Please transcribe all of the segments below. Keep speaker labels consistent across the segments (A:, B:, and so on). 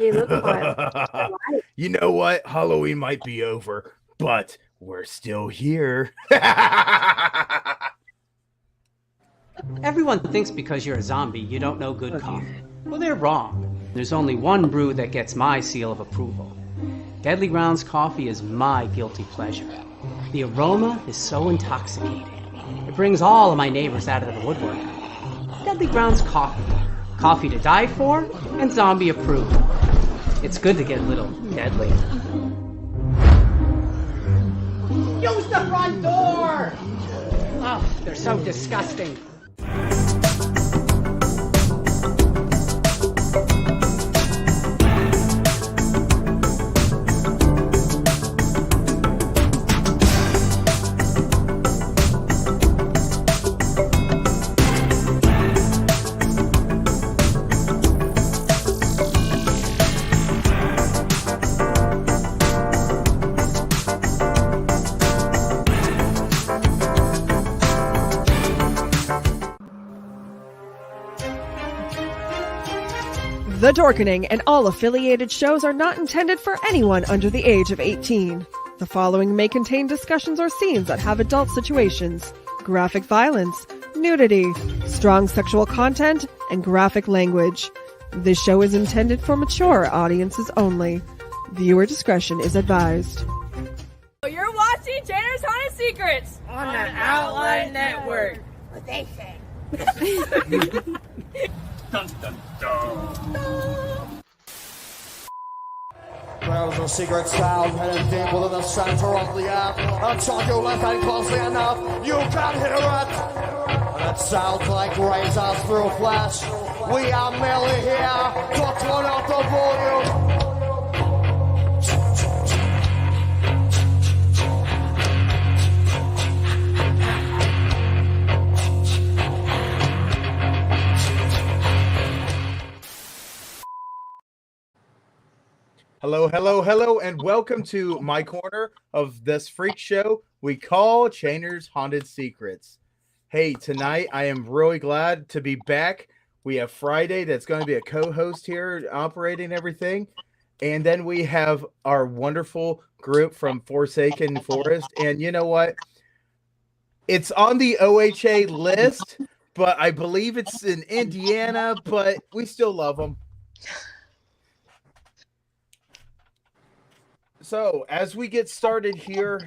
A: Hey, look, Pyle. I lied.
B: You know what? Halloween might be over, but we're still here.
C: Everyone thinks because you're a zombie, you don't know good coffee. Well, they're wrong. There's only one brew that gets my seal of approval. Deadly Grounds coffee is my guilty pleasure. The aroma is so intoxicating. It brings all of my neighbors out of the woodwork. Deadly Grounds coffee. Coffee to die for and zombie approved. It's good to get a little deadly. Use the front door! Oh, they're so disgusting.
D: The Dorkening and all affiliated shows are not intended for anyone under the age of 18. The following may contain discussions or scenes that have adult situations, graphic violence, nudity, strong sexual content, and graphic language. This show is intended for mature audiences only. Viewer discretion is advised.
E: You're watching Tanner's Haunted Secrets
F: on the Outline Network.
E: What they say.
F: Dun, dun, dun.
G: There's a secret sound hidden deep within the center of the earth. Until you listen closely enough, you can hear it. And it sounds like razors through flesh. We are merely here to turn up the volume.
B: Hello, and welcome to my corner of this freak show we call Chainer's Haunted Secrets. Hey, tonight I am really glad to be back. We have Friday that's going to be a co-host here operating everything. And then we have our wonderful group from Forsaken Forest. And you know what? It's on the OHA list, but I believe it's in Indiana, but we still love them. So, as we get started here,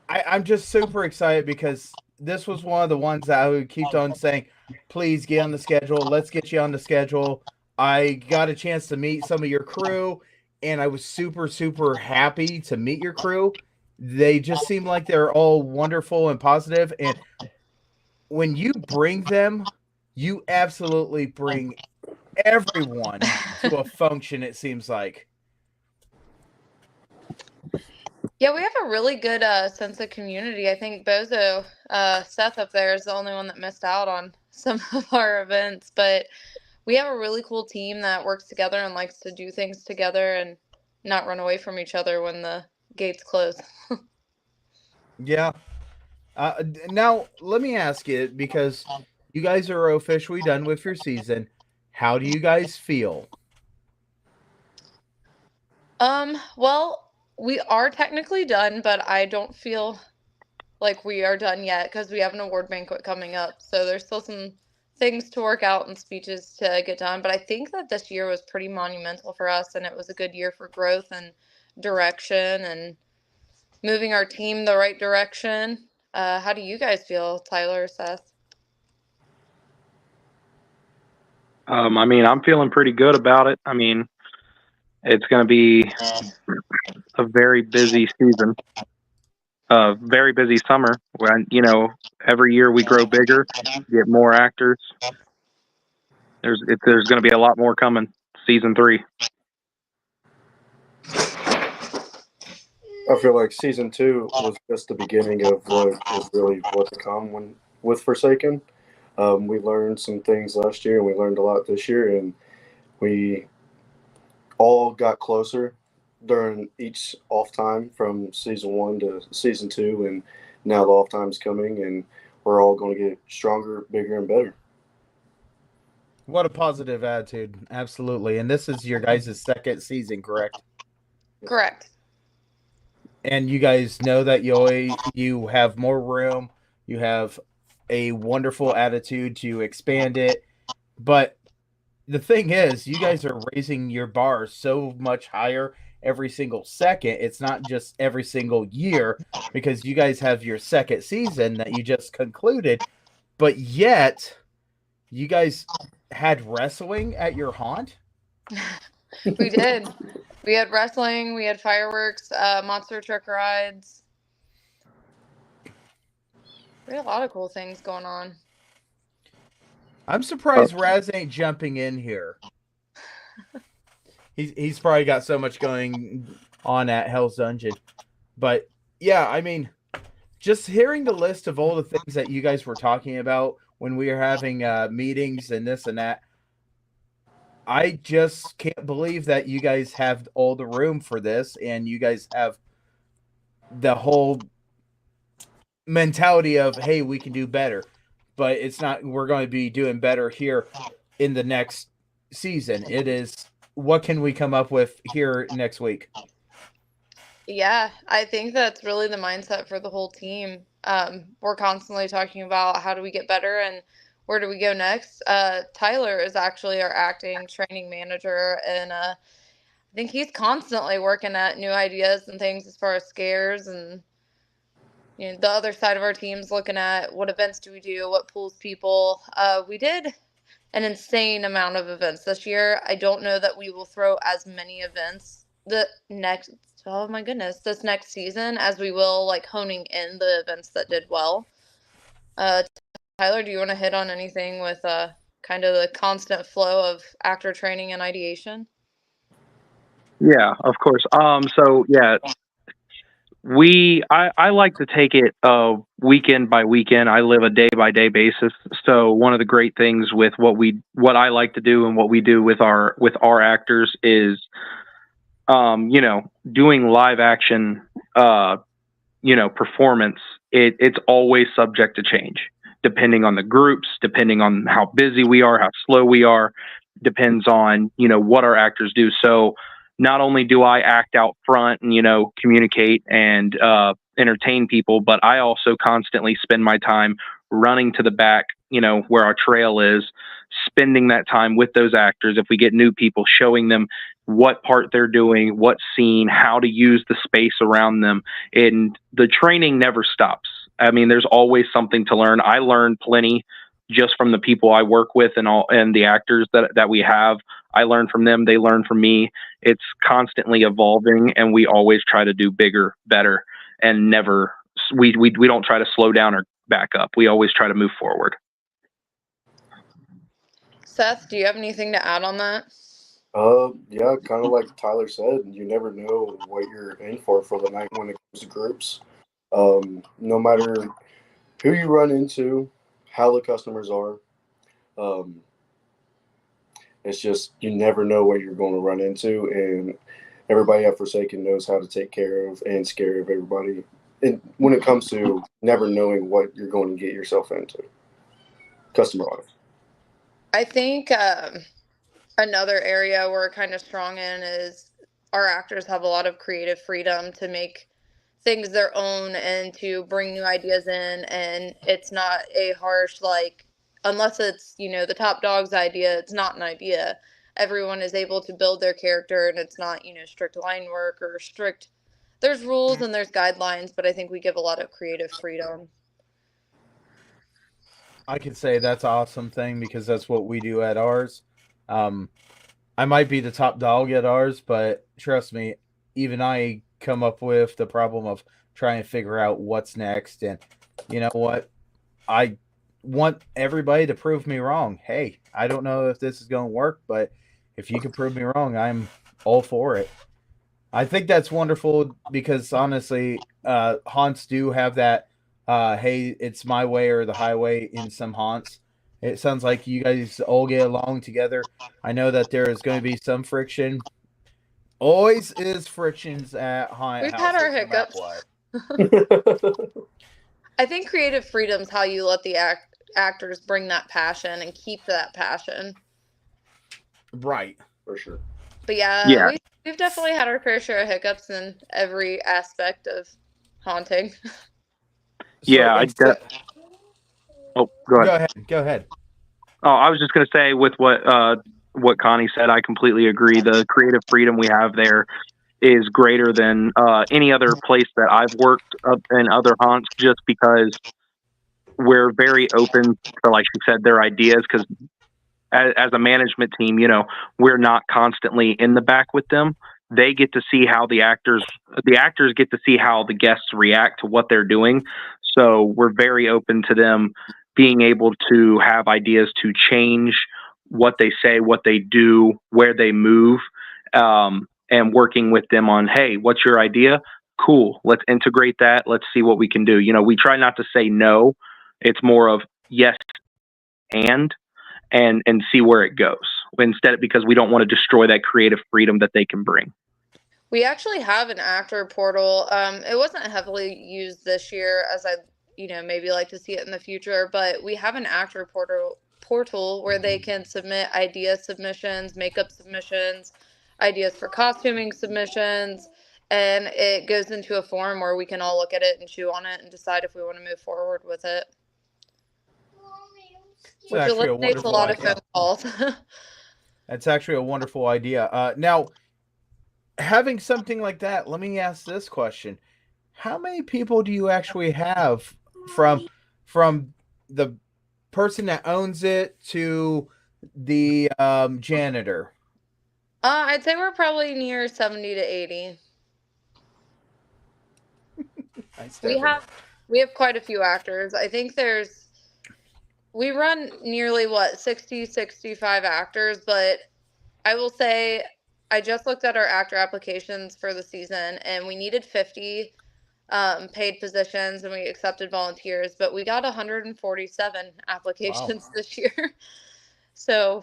B: I'm just super excited because this was one of the ones that I would keep on saying, please get on the schedule. Let's get you on the schedule. I got a chance to meet some of your crew, and I was super, super happy to meet your crew. They just seem like they're all wonderful and positive, and when you bring them, you absolutely bring everyone to a function, it seems like.
H: Yeah, we have a really good sense of community. I think Bozo, Seth up there is the only one that missed out on some of our events, but we have a really cool team that works together and likes to do things together and not run away from each other when the gates close.
B: Yeah. Now, let me ask you, because you guys are officially done with your season. How do you guys feel?
H: Well, we are technically done, but I don't feel like we are done yet because we have an award banquet coming up. So there's still some things to work out and speeches to get done. But I think that this year was pretty monumental for us, and it was a good year for growth and direction and moving our team the right direction. How do you guys feel, Tyler or Seth?
I: I'm feeling pretty good about it. It's going to be a very busy season, a very busy summer. When every year we grow bigger, get more actors. There's going to be a lot more coming. Season 3.
J: I feel like season 2 was just the beginning of what is really what to come with Forsaken. We learned some things last year, and we learned a lot this year, and we all got closer during each off time from season 1 to season 2, and now the off time's coming, and we're all going to get stronger, bigger, and better.
B: What a positive attitude. Absolutely. And this is your guys' second season, correct?
H: Correct.
B: And you guys know that you have more room. You have a wonderful attitude to expand it. But the thing is, you guys are raising your bar so much higher every single second. It's not just every single year because you guys have your second season that you just concluded. But yet, you guys had wrestling at your haunt?
H: We did. We had wrestling, we had fireworks, monster truck rides. We had a lot of cool things going on.
B: I'm surprised Raz ain't jumping in here. He's probably got so much going on at Hell's Dungeon. But yeah, I mean, just hearing the list of all the things that you guys were talking about when we were having meetings and this and that, I just can't believe that you guys have all the room for this and you guys have the whole mentality of, hey, we can do better. But it's not, we're going to be doing better here in the next season. It is, what can we come up with here next week?
H: Yeah, I think that's really the mindset for the whole team. We're constantly talking about how do we get better and where do we go next. Tyler is actually our acting training manager, and I think he's constantly working at new ideas and things as far as scares. And the other side of our team's looking at what events do we do, what pulls people. We did an insane amount of events this year. I don't know that we will throw as many events this next season as we will like honing in the events that did well. Tyler, do you want to hit on anything with kind of the constant flow of actor training and ideation?
I: Yeah, of course. So yeah, I like to take it weekend by weekend. I live a day by day basis. So one of the great things with what I like to do and what we do with our actors is doing live action performance. It's always subject to change depending on the groups, depending on how busy we are, how slow we are, depends on what our actors do. So not only do I act out front and, communicate and entertain people, but I also constantly spend my time running to the back, where our trail is, spending that time with those actors. If we get new people, showing them what part they're doing, what scene, how to use the space around them. And the training never stops. I mean, there's always something to learn. I learn plenty just from the people I work with and the actors that we have. I learn from them. They learn from me. It's constantly evolving, and we always try to do bigger, better, and never, we don't try to slow down or back up. We always try to move forward.
H: Seth, do you have anything to add on that?
J: Yeah, kind of like Tyler said, you never know what you're in for the night when it comes to groups. No matter who you run into, how the customers are, it's just you never know what you're going to run into, and everybody at Forsaken knows how to take care of and scare of everybody. And when it comes to never knowing what you're going to get yourself into, customer-wise.
H: I think another area we're kind of strong in is our actors have a lot of creative freedom to make things their own and to bring new ideas in. And it's not a harsh, unless it's, the top dog's idea, it's not an idea. Everyone is able to build their character, and it's not, strict line work or strict. There's rules and there's guidelines, but I think we give a lot of creative freedom.
B: I could say that's an awesome thing because that's what we do at ours. I might be the top dog at ours, but trust me, even I come up with the problem of trying to figure out what's next. And you know what? I want everybody to prove me wrong. Hey, I don't know if this is going to work, but if you can prove me wrong, I'm all for it. I think that's wonderful because honestly, haunts do have that, hey, it's my way or the highway in some haunts. It sounds like you guys all get along together. I know that there is going to be some friction. Always is frictions at haunt
H: We've
B: houses,
H: had our hiccups. I think creative freedom is how you let the actors bring that passion and keep that passion.
B: Right.
J: For sure.
H: But yeah, we've definitely had our fair share of hiccups in every aspect of haunting.
I: Yeah, oh, go ahead.
B: Go ahead.
I: Oh, I was just going to say with what Connie said, I completely agree. The creative freedom we have there is greater than any other place that I've worked up in other haunts, just because we're very open to, like she said, their ideas. Because as a management team, we're not constantly in the back with them. They get to see how the actors get to see how the guests react to what they're doing. So we're very open to them being able to have ideas to change what they say, what they do, where they move, and working with them on, hey, what's your idea? Cool. Let's integrate that. Let's see what we can do. We try not to say no. It's more of yes and see where it goes instead, because we don't want to destroy that creative freedom that they can bring.
H: We actually have an actor portal. It wasn't heavily used this year, as I, maybe like to see it in the future, but we have an actor portal where they can submit idea submissions, makeup submissions, ideas for costuming submissions, and it goes into a form where we can all look at it and chew on it and decide if we want to move forward with it. Which eliminates a lot of phone calls.
B: That's actually a wonderful idea. Now, having something like that, let me ask this question. How many people do you actually have from the person that owns it to the janitor?
H: I'd say we're probably near 70 to 80.
B: Nice,
H: we have quite a few actors. I think we run nearly 60, 65 actors, but I will say I just looked at our actor applications for the season, and we needed 50 paid positions, and we accepted volunteers, but we got 147 applications this year. So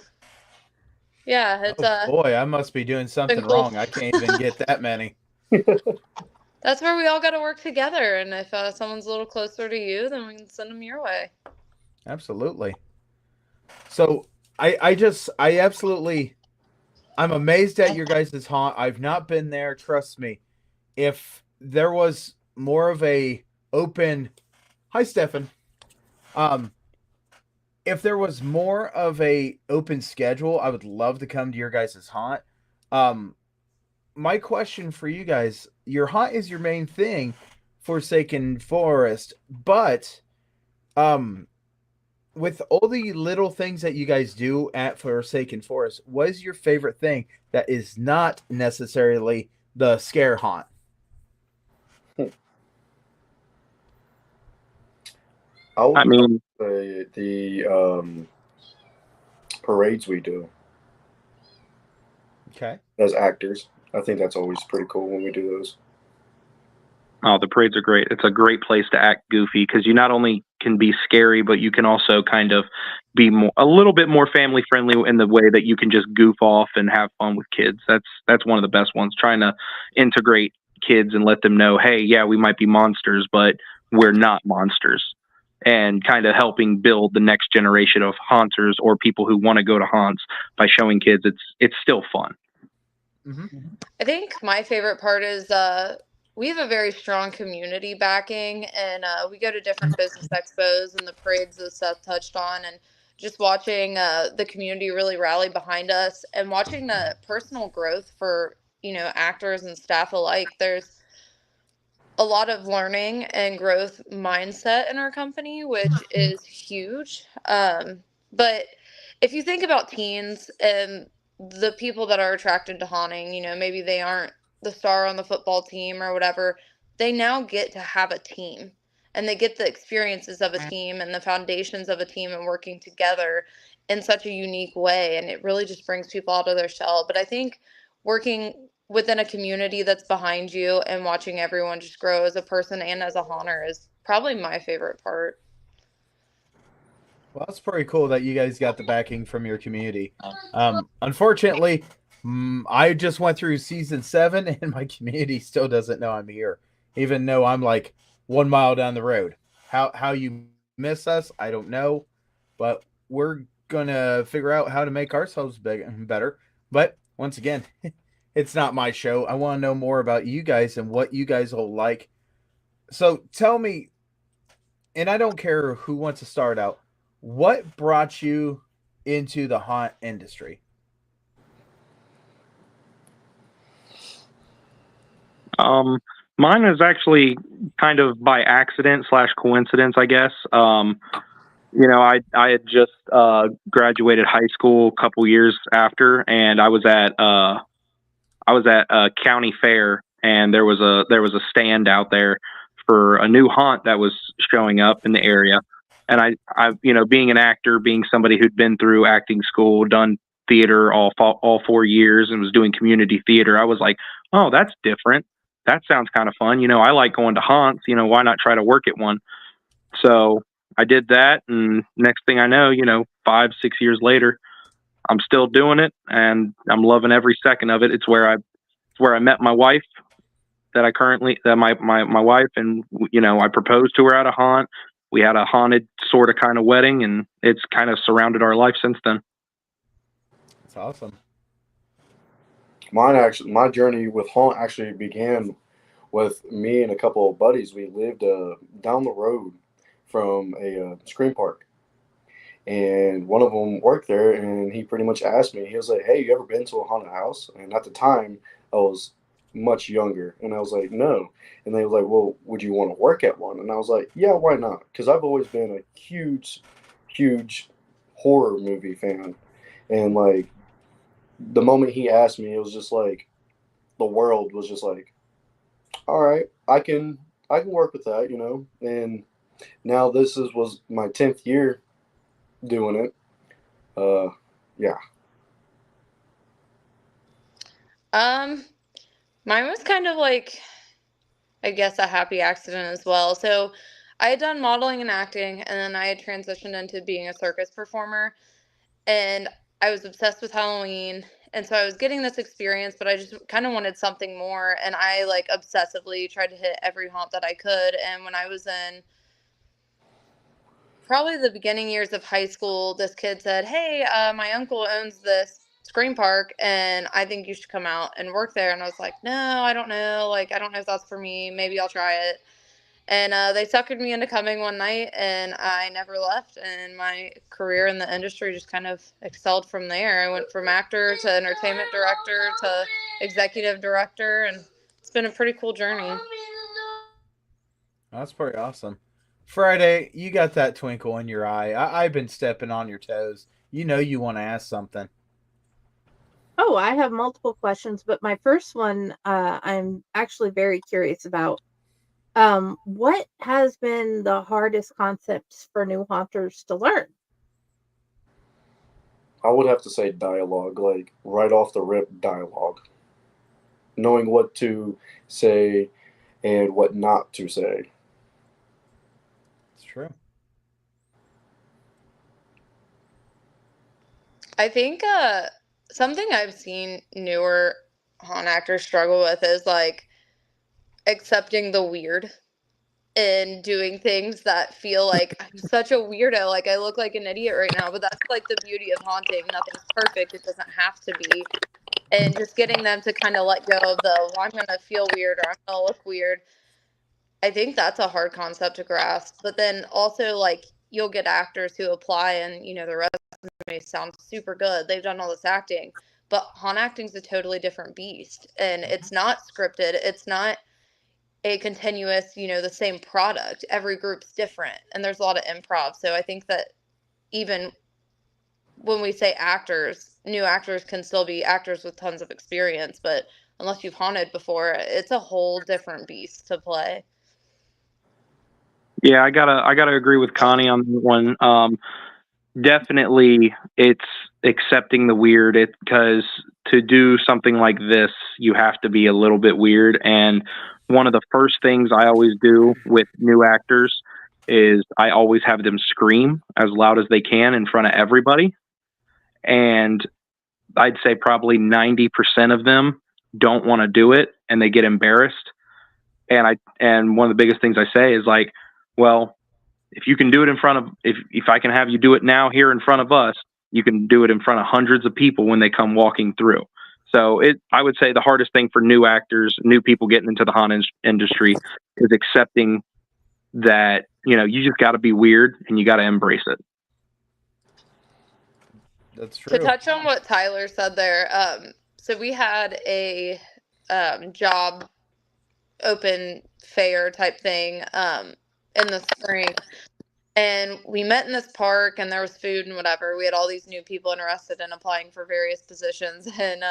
H: yeah, it's
B: boy, I must be doing something wrong. I can't even get that many.
H: That's where we all got to work together, and if someone's a little closer to you, then we can send them your way.
B: Absolutely. So I'm amazed at your guys' haunt. I've not been there. Trust me. If there was more of a open, hi Stefan. If there was more of a open schedule, I would love to come to your guys' haunt. My question for you guys, your haunt is your main thing, Forsaken Forest, but with all the little things that you guys do at Forsaken Forest, what is your favorite thing that is not necessarily the scare haunt?
J: I mean, the parades we do.
B: Okay.
J: As actors, I think that's always pretty cool when we do those.
I: Oh, the parades are great. It's a great place to act goofy because you not only can be scary, but you can also kind of be a little bit more family friendly in the way that you can just goof off and have fun with kids. That's one of the best ones. Trying to integrate kids and let them know, hey, yeah, we might be monsters, but we're not monsters. And kind of helping build the next generation of haunters or people who want to go to haunts by showing kids it's still fun.
B: Mm-hmm.
H: I think my favorite part is we have a very strong community backing, and we go to different business expos and the parades that Seth touched on, and just watching the community really rally behind us and watching the personal growth for, actors and staff alike. There's a lot of learning and growth mindset in our company, which is huge. But if you think about teens and the people that are attracted to haunting, maybe they aren't the star on the football team or whatever, they now get to have a team, and they get the experiences of a team and the foundations of a team and working together in such a unique way. And it really just brings people out of their shell. But I think working within a community that's behind you and watching everyone just grow as a person and as a haunter is probably my favorite part.
B: Well, that's pretty cool that you guys got the backing from your community. Unfortunately, I just went through season 7 and my community still doesn't know I'm here, even though I'm like 1 mile down the road. How you miss us, I don't know, but we're going to figure out how to make ourselves better. But once again, it's not my show. I want to know more about you guys and what you guys will like. So tell me, and I don't care who wants to start out, what brought you into the haunt industry?
I: Mine is actually kind of by accident / coincidence, I guess. I had just graduated high school a couple years after, and I was at a county fair, and there was a stand out there for a new haunt that was showing up in the area. And I being an actor, being somebody who'd been through acting school, done theater all 4 years, and was doing community theater, I was like, oh, that's different. That sounds kind of fun. I like going to haunts. Why not try to work at one? So I did that, and next thing I know, 5, 6 years later, I'm still doing it, and I'm loving every second of it. It's where I met my wife, my wife, and I proposed to her at a haunt. We had a haunted sort of kind of wedding, and it's kind of surrounded our life since then.
B: That's awesome.
J: My journey with haunt actually began with me and a couple of buddies. We lived down the road from a screen park, and one of them worked there, and he pretty much asked me, he was like, hey, you ever been to a haunted house? And at the time I was much younger, and I was like, no. And they were like, well, would you want to work at one? And I was like, yeah, why not? Because I've always been a huge horror movie fan, and like the moment he asked me, it was just like the world was just like, all right, I can work with that, and now was my 10th year doing it. Yeah.
H: Mine was kind of like, I guess, a happy accident as well. So I had done modeling and acting, and then I had transitioned into being a circus performer, and I was obsessed with Halloween. And so I was getting this experience, but I just kind of wanted something more. And I like obsessively tried to hit every haunt that I could. And when I was in probably the beginning years of high school, this kid said, hey, my uncle owns this screen park, and I think you should come out and work there. And I was like, no, I don't know. Like, I don't know if that's for me. Maybe I'll try it. And they suckered me into coming one night, and I never left. And my career in the industry just kind of excelled from there. I went from actor to entertainment director to executive director, and it's been a pretty cool journey.
B: That's pretty awesome. Friday, you got that twinkle in your eye. I've been stepping on your toes. You want to ask something.
A: Oh, I have multiple questions, but my first one, I'm actually very curious about. What has been the hardest concepts for new haunters to learn?
J: I would have to say dialogue, like right off the rip dialogue. Knowing what to say and what not to say.
B: It's true.
H: I think something I've seen newer haunt actors struggle with is like accepting the weird and doing things that feel like I'm such a weirdo. Like I look like an idiot right now, but that's like the beauty of haunting. Nothing's perfect. It doesn't have to be. And just getting them to kind of let go of the, well, I'm going to feel weird or I'm going to look weird. I think that's a hard concept to grasp. But then also like you'll get actors who apply and, their resume sounds super good. They've done all this acting, but haunt acting's a totally different beast, and it's not scripted. It's not a continuous, the same product. Every group's different, and there's a lot of improv. So I think that even when we say actors, new actors can still be actors with tons of experience, but unless you've haunted before, it's a whole different beast to play.
I: Yeah, I gotta agree with Connie on that one. Definitely, it's accepting the weird. Because to do something like this, you have to be a little bit weird. And one of the first things I always do with new actors is I always have them scream as loud as they can in front of everybody. And I'd say probably 90% of them don't want to do it, and they get embarrassed. And one of the biggest things I say is like, well, if you can do it in front of, if I can have you do it now here in front of us, You can do it in front of hundreds of people when they come walking through. So I would say the hardest thing for new actors, new people getting into the haunt industry, is accepting that, you just got to be weird and you got to embrace it.
B: That's true.
H: To touch on what Tyler said there, so we had a job open fair type thing in the spring, and we met in this park, and there was food and whatever. We had all these new people interested in applying for various positions, and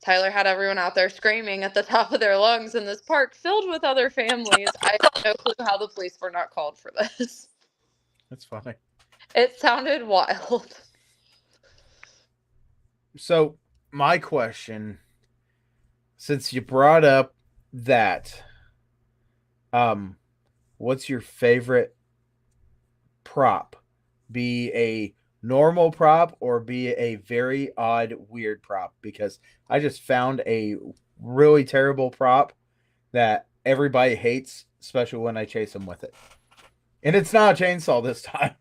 H: Tyler had everyone out there screaming at the top of their lungs in this park filled with other families. I have no clue how the police were not called for this.
B: That's funny.
H: It sounded wild.
B: So my question, since you brought up that, what's your favorite prop? Be a normal prop or be a very odd, weird prop? Because I just found a really terrible prop that everybody hates, especially when I chase them with it. And it's not a chainsaw this time.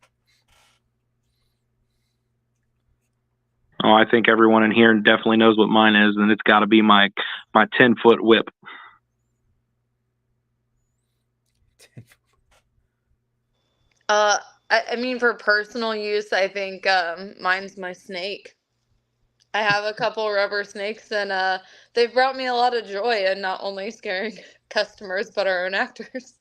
I: Oh, I think everyone in here definitely knows what mine is, and it's got to be my 10-foot whip.
H: I mean, for personal use, I think mine's my snake. I have a couple rubber snakes, and they've brought me a lot of joy in not only scaring customers, but our own actors.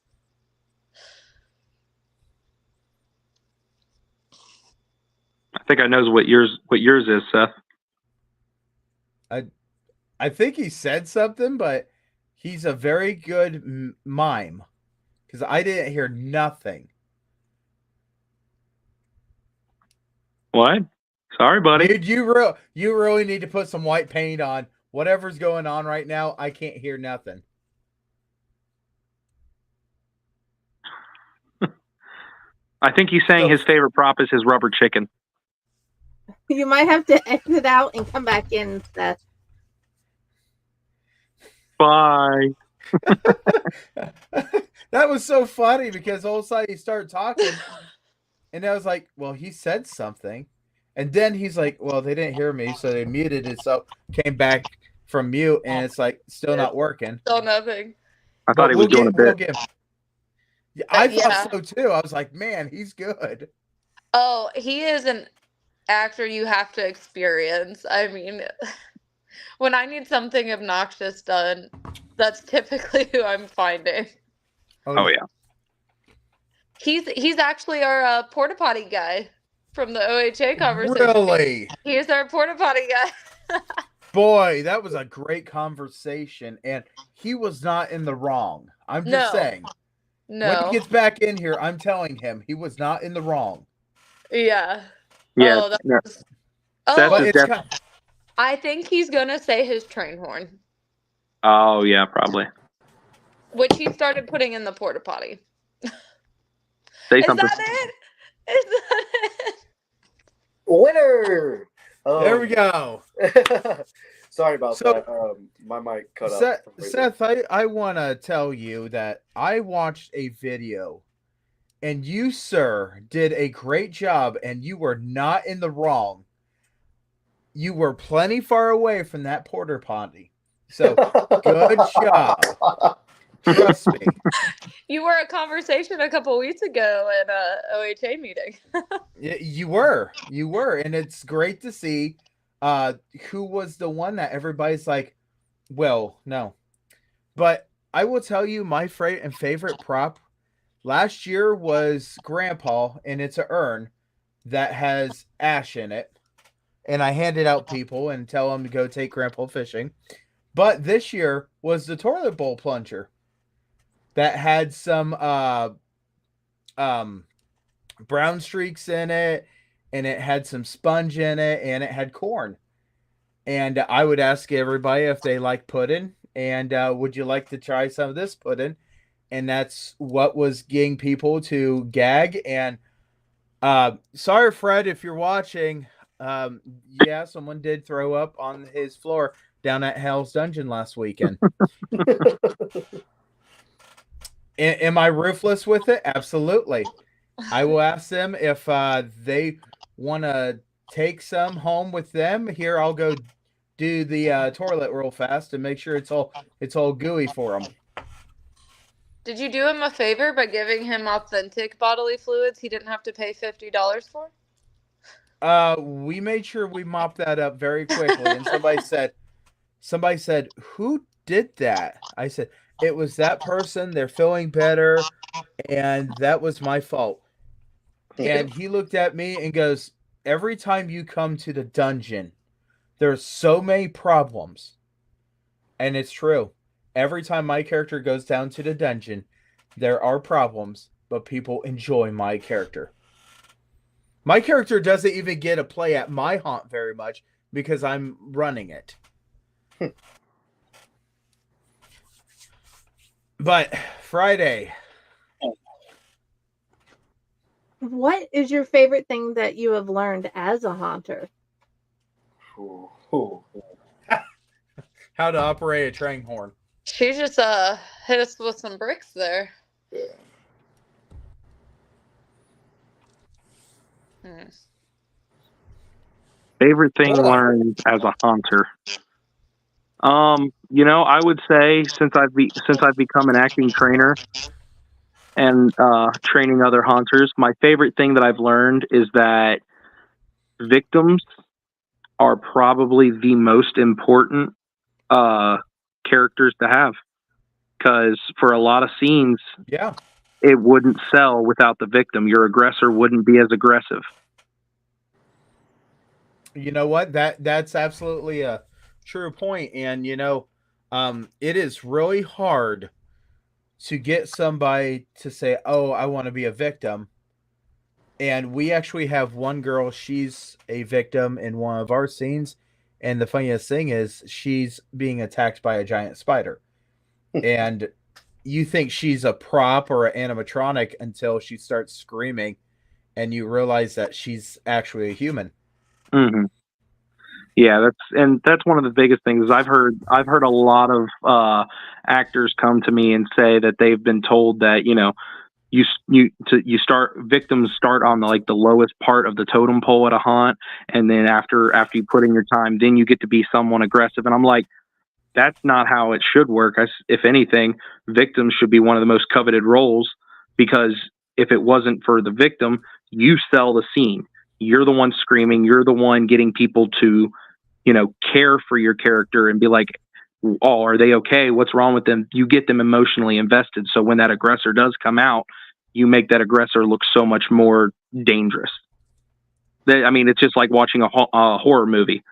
I: I think I knows what yours is, Seth.
B: I think he said something, but he's a very good mime, because I didn't hear nothing.
I: What? Sorry, buddy.
B: Dude, you really need to put some white paint on. Whatever's going on right now, I can't hear nothing.
I: I think he's saying his favorite prop is his rubber chicken.
A: You might have to exit out and come back in, Seth.
I: Bye.
B: That was so funny because all of a sudden he started talking, and I was like, well, he said something. And then he's like, well, they didn't hear me, so they muted it, so came back from mute, and it's like still not working.
H: Still nothing.
I: I thought he was doing a bit.
B: Yeah, I thought so too. I was like, man, he's good.
H: Oh, he is an actor you have to experience. I mean, when I need something obnoxious done, that's typically who I'm finding.
I: Oh yeah.
H: He's actually our porta potty guy from the OHA conversation.
B: Really?
H: He's our porta potty guy.
B: Boy, that was a great conversation, and he was not in the wrong. I'm just saying.
H: No.
B: When he gets back in here, I'm telling him he was not in the wrong.
H: Yeah.
I: Yeah.
H: I think he's gonna say his train horn.
I: Oh yeah, probably.
H: Which he started putting in the porta potty.
I: Say
H: Is
I: something.
H: that it? Is that it?
J: Winner!
B: There we go.
J: Sorry about that. My mic cut out.
B: Seth, I want to tell you that I watched a video, and you, sir, did a great job, and you were not in the wrong. You were plenty far away from that porta potty. So, good job. Trust me.
H: You were a conversation a couple weeks ago at a OHA meeting.
B: You were, and it's great to see who was the one that everybody's like, well, no. But I will tell you my favorite prop last year was Grandpa, and it's an urn that has ash in it. And I handed out people and tell them to go take Grandpa fishing. But this year was the toilet bowl plunger that had some brown streaks in it, and it had some sponge in it, and it had corn. And I would ask everybody if they like pudding, and would you like to try some of this pudding? And that's what was getting people to gag. And sorry, Fred, if you're watching, yeah, someone did throw up on his floor down at Hell's Dungeon last weekend. Am I ruthless with it? Absolutely. I will ask them if they want to take some home with them. Here, I'll go do the toilet real fast and make sure it's all gooey for them.
H: Did you do him a favor by giving him authentic bodily fluids he didn't have to pay $50 for?
B: We made sure we mopped that up very quickly, and somebody said, "Who did that?" I said, "It was that person. They're feeling better, and that was my fault." And he looked at me and goes, "Every time you come to the dungeon, there's so many problems." And it's true. Every time my character goes down to the dungeon, there are problems, but people enjoy my character. My character doesn't even get a play at my haunt very much because I'm running it. But Friday.
A: What is your favorite thing that you have learned as a haunter?
B: How to operate a train horn.
H: She just hit us with some bricks there.
I: Favorite thing learned as a haunter. I would say since I've become an acting trainer and training other haunters, my favorite thing that I've learned is that victims are probably the most important characters to have, because for a lot of scenes, it wouldn't sell without the victim. Your aggressor wouldn't be as aggressive.
B: You know what? That's absolutely a true point. And it is really hard to get somebody to say, "Oh, I want to be a victim." And we actually have one girl, she's a victim in one of our scenes, and the funniest thing is she's being attacked by a giant spider. And you think she's a prop or an animatronic until she starts screaming and you realize that she's actually a human.
I: Mm-hmm. Yeah, that's one of the biggest things. I've heard a lot of actors come to me and say that they've been told that victims start on the lowest part of the totem pole at a haunt, and then after you put in your time, then you get to be someone aggressive. And I'm like, that's not how it should work. If anything, victims should be one of the most coveted roles, because if it wasn't for the victim, you sell the scene. You're the one screaming. You're the one getting people to, care for your character and be like, "Oh, are they okay? What's wrong with them?" You get them emotionally invested. So when that aggressor does come out, you make that aggressor look so much more dangerous. It's just like watching a horror movie.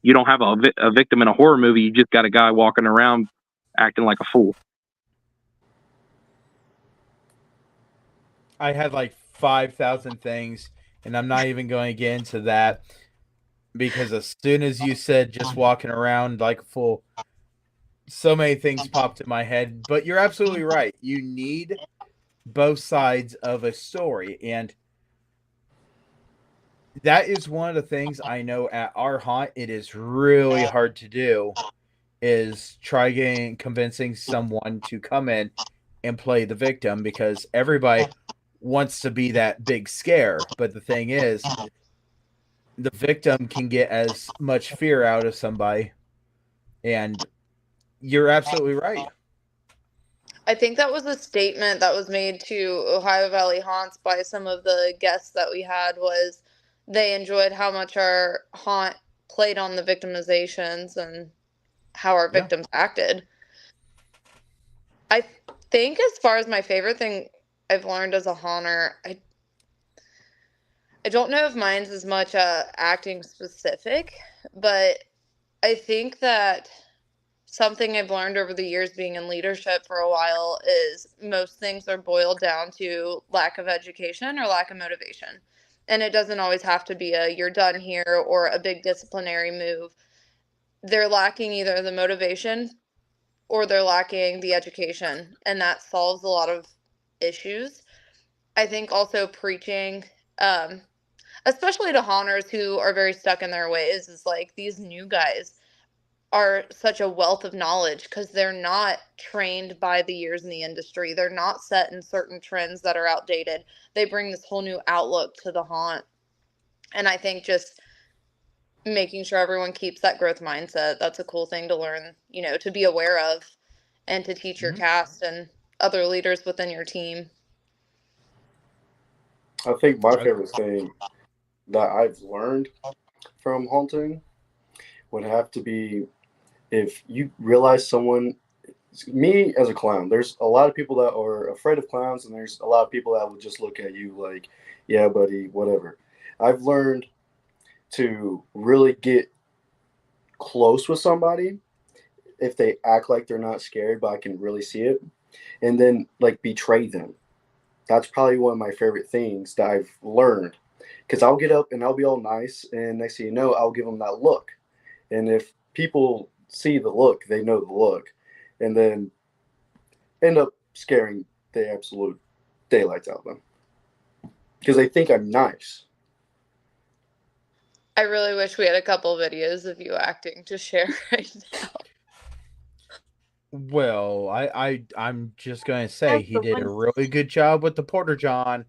I: You don't have a victim in a horror movie. You just got a guy walking around acting like a fool.
B: I had 5,000 things, and I'm not even going to get into that, because as soon as you said just walking around like a fool, so many things popped in my head. But you're absolutely right. You need both sides of a story, and that is one of the things I know at our haunt it is really hard to do, is try convincing someone to come in and play the victim, because everybody wants to be that big scare. But the thing is, the victim can get as much fear out of somebody. And you're absolutely right.
H: I think that was a statement that was made to Ohio Valley Haunts by some of the guests that we had, was they enjoyed how much our haunt played on the victimizations and how our victims acted. I think as far as my favorite thing I've learned as a haunter, I don't know if mine's as much acting specific, but I think that something I've learned over the years being in leadership for a while is most things are boiled down to lack of education or lack of motivation. And it doesn't always have to be a "you're done here" or a big disciplinary move. They're lacking either the motivation or they're lacking the education, and that solves a lot of issues. I think also preaching, especially to haunters who are very stuck in their ways, is like these new guys are such a wealth of knowledge because they're not trained by the years in the industry. They're not set in certain trends that are outdated. They bring this whole new outlook to the haunt. And I think just making sure everyone keeps that growth mindset, that's a cool thing to learn, to be aware of and to teach your cast and other leaders within your team.
J: I think my favorite thing that I've learned from haunting would have to be if you realize someone, me as a clown, there's a lot of people that are afraid of clowns, and there's a lot of people that will just look at you like, yeah, buddy, whatever. I've learned to really get close with somebody if they act like they're not scared, but I can really see it, and then like betray them. That's probably one of my favorite things that I've learned, because I'll get up and I'll be all nice, and next thing you know, I'll give them that look, and if people see the look, they know the look, and then end up scaring the absolute daylights out of them because they think I'm nice.
H: I really wish we had a couple videos of you acting to share right now.
B: Well, I'm just gonna say he did a really good job with the Porter John.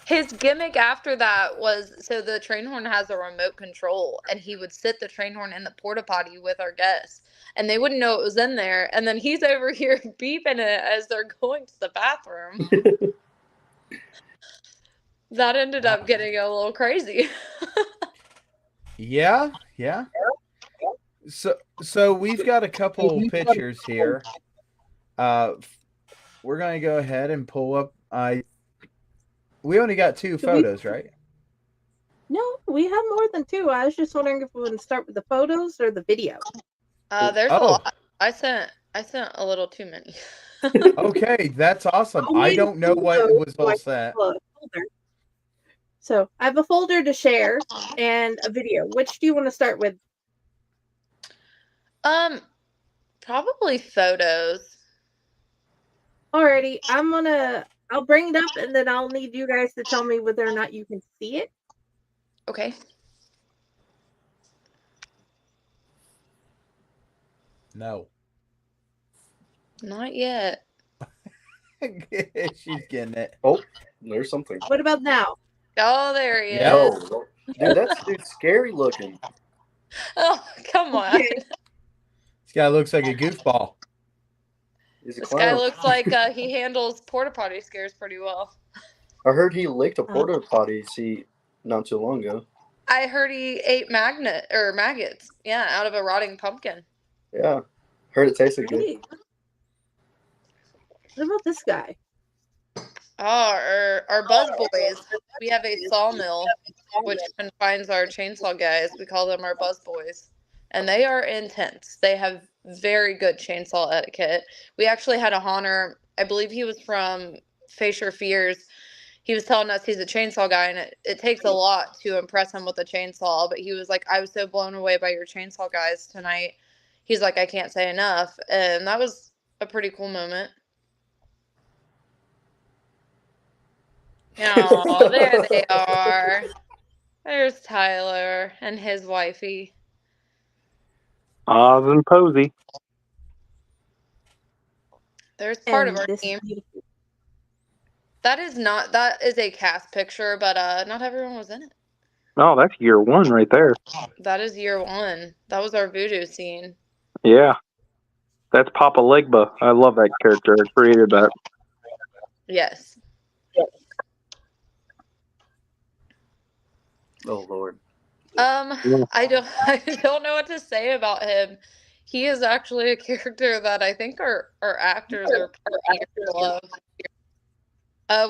H: His gimmick after that was, so the train horn has a remote control, and he would sit the train horn in the porta potty with our guests, and they wouldn't know it was in there, and then he's over here beeping it as they're going to the bathroom. That ended up getting a little crazy.
B: Yeah. So we've got a couple pictures here. We're gonna go ahead and pull up. We only got 2 photos, right?
A: No, we have more than 2. I was just wondering if we would start with the photos or the video.
H: There's a lot. I sent a little too many.
B: Okay, that's awesome. I don't know what was all set.
A: So I have a folder to share and a video. Which do you want to start with?
H: Probably photos.
A: Alrighty, I'll bring it up, and then I'll need you guys to tell me whether or not you can see it.
H: Okay.
B: No.
H: Not yet.
B: She's getting it.
J: Oh, there's something.
A: What about now?
H: Oh, there he is.
J: No, dude, that's scary looking.
H: Oh, come on.
B: This guy looks like a goofball.
J: He's a
H: This
J: clown.
H: guy looks like he handles porta potty scares pretty well.
J: I heard he licked a porta potty seat not too long ago.
H: I heard he ate maggots. Yeah, out of a rotting pumpkin.
J: Yeah, heard it tasted good.
A: Hey, what about this guy?
H: Oh, our buzz boys. We have a sawmill, which confines our chainsaw guys. We call them our buzz boys. And they are intense. They have very good chainsaw etiquette. We actually had a haunter, I believe he was from Facier Fears. He was telling us he's a chainsaw guy, and it takes a lot to impress him with a chainsaw. But he was like, I was so blown away by your chainsaw guys tonight. He's like, I can't say enough. And that was a pretty cool moment. Oh, there they are. There's Tyler and his wifey.
I: Oz and Posey.
H: There's part of our team. That is a cast picture, but not everyone was in it.
I: Oh, that's year 1 right there.
H: That is year 1. That was our voodoo scene.
I: Yeah. That's Papa Legba. I love that character. I created that.
H: Yes.
J: Oh Lord.
H: I don't know what to say about him. He is actually a character that I think our actors are pretty love.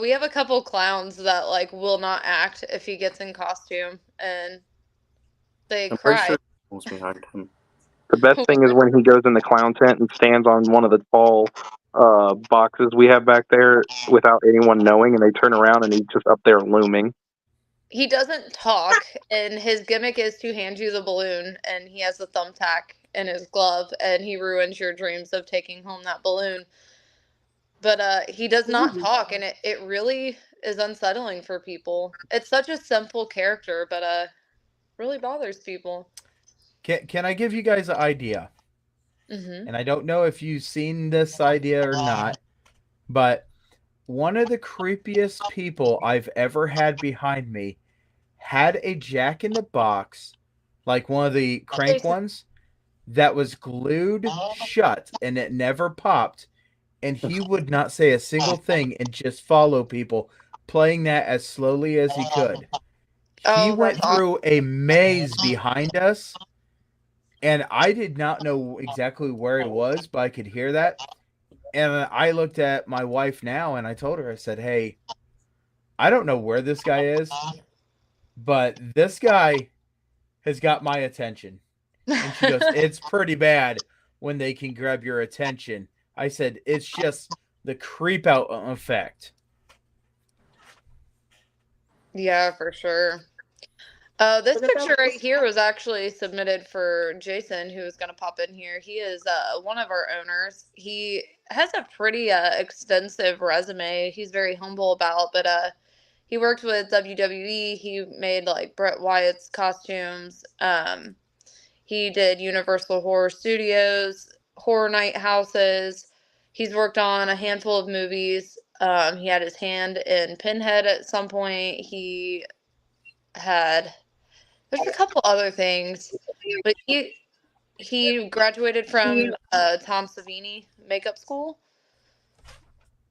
H: We have a couple clowns that like will not act if he gets in costume, and they cry.
J: Sure behind him.
I: The best thing is when he goes in the clown tent and stands on one of the tall boxes we have back there without anyone knowing, and they turn around and he's just up there looming.
H: He doesn't talk, and his gimmick is to hand you the balloon, and he has a thumbtack in his glove, and he ruins your dreams of taking home that balloon. But he does not talk, and it really is unsettling for people. It's such a simple character, but really bothers people.
B: Can I give you guys an idea?
H: Mm-hmm.
B: And I don't know if you've seen this idea or not, but one of the creepiest people I've ever had behind me had a Jack in the Box, like one of the crank ones, that was glued shut and it never popped. And he would not say a single thing and just follow people, playing that as slowly as he could. He
H: Oh,
B: went
H: that's
B: through a maze behind us, and I did not know exactly where he was, but I could hear that. And I looked at my wife now and I told her, I said, hey, I don't know where this guy is, but this guy has got my attention. And she goes, it's pretty bad when they can grab your attention. I said, it's just the creep out effect.
H: Yeah, for sure. This picture right here was actually submitted for Jason, who is going to pop in here. He is one of our owners. He has a pretty extensive resume. He's very humble about, but he worked with WWE. He made like Bret Wyatt's costumes. He did Universal Horror Studios, Horror Night Houses. He's worked on a handful of movies. He had his hand in Pinhead at some point. He had, there's a couple other things, but he graduated from Tom Savini makeup school.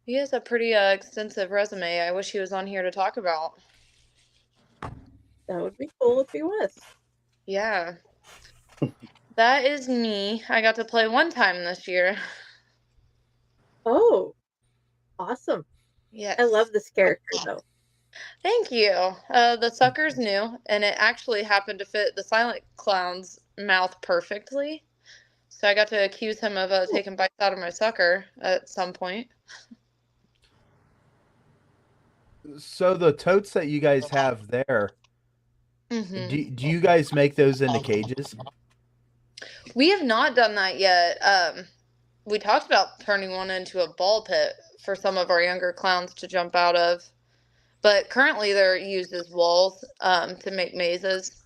H: He has a pretty extensive resume. I wish he was on here to talk about.
A: That would be cool if he was.
H: Yeah. That is me. I got to play one time this year.
A: Oh, awesome.
H: Yes.
A: I love this character, though.
H: Thank you. The sucker's new, and it actually happened to fit the Silent Clown's mouth perfectly. So I got to accuse him of taking bites out of my sucker at some point.
B: So the totes that you guys have there, do you guys make those into cages?
H: We have not done that yet. We talked about turning one into a ball pit for some of our younger clowns to jump out of. But currently they're used as walls to make mazes.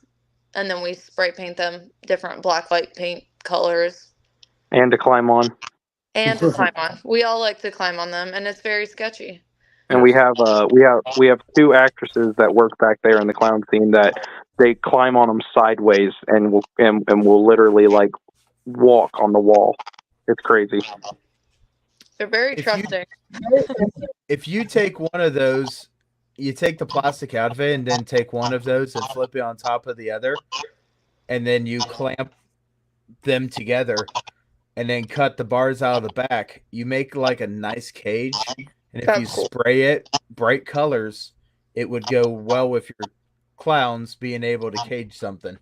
H: And then we spray paint them different black light paint colors.
I: And to climb on.
H: And to climb on. We all like to climb on them, and it's very sketchy.
I: And we have two actresses that work back there in the clown scene that they climb on them sideways and will literally like walk on the wall. It's crazy.
H: They're very trusting.
B: If you take one of those, you take the plastic out of it and then take one of those and flip it on top of the other, and then you clamp them together and then cut the bars out of the back, you make like a nice cage. And if you spray it bright colors, it would go well with your clowns being able to cage something.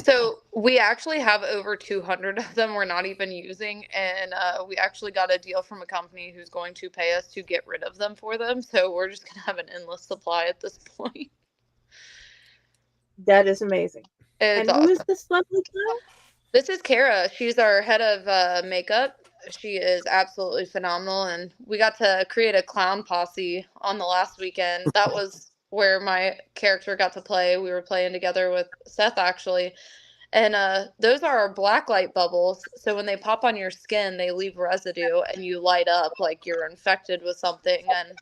H: So we actually have over 200 of them we're not even using, and we actually got a deal from a company who's going to pay us to get rid of them for them. So we're just going to have an endless supply at this point.
A: That is amazing.
H: It's
A: and
H: awesome.
A: Who is this lovely clown?
H: This is Kara. She's our head of makeup. She is absolutely phenomenal, and we got to create a clown posse on the last weekend. That was where my character got to play. We were playing together with Seth, actually, and those are our black light bubbles. So when they pop on your skin, they leave residue, and you light up like you're infected with something, and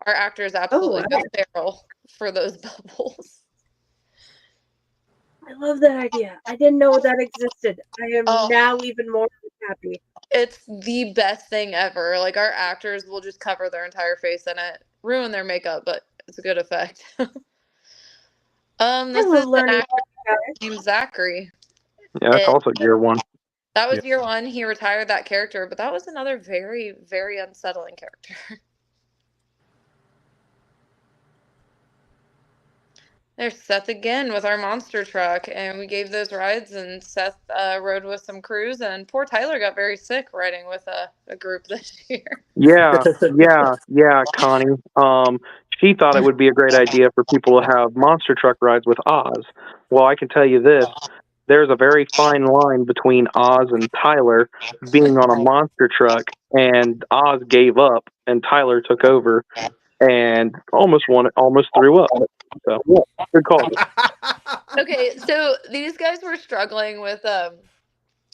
H: our actors absolutely go feral for those bubbles.
A: I love that idea. I didn't know that existed. I am now even more happy.
H: It's the best thing ever. Like, our actors will just cover their entire face in it, ruin their makeup, but it's a good effect. This is an actor named Zachary.
I: Yeah, that's also year one.
H: That was year one. He retired that character, but that was another very, very unsettling character. There's Seth again with our monster truck, and we gave those rides, and Seth rode with some crews, and poor Tyler got very sick riding with a group this year.
I: Yeah, Connie. She thought it would be a great idea for people to have monster truck rides with Oz. Well, I can tell you this. There's a very fine line between Oz and Tyler being on a monster truck, and Oz gave up, and Tyler took over, and almost threw up. So, good call.
H: Okay, so these guys were struggling with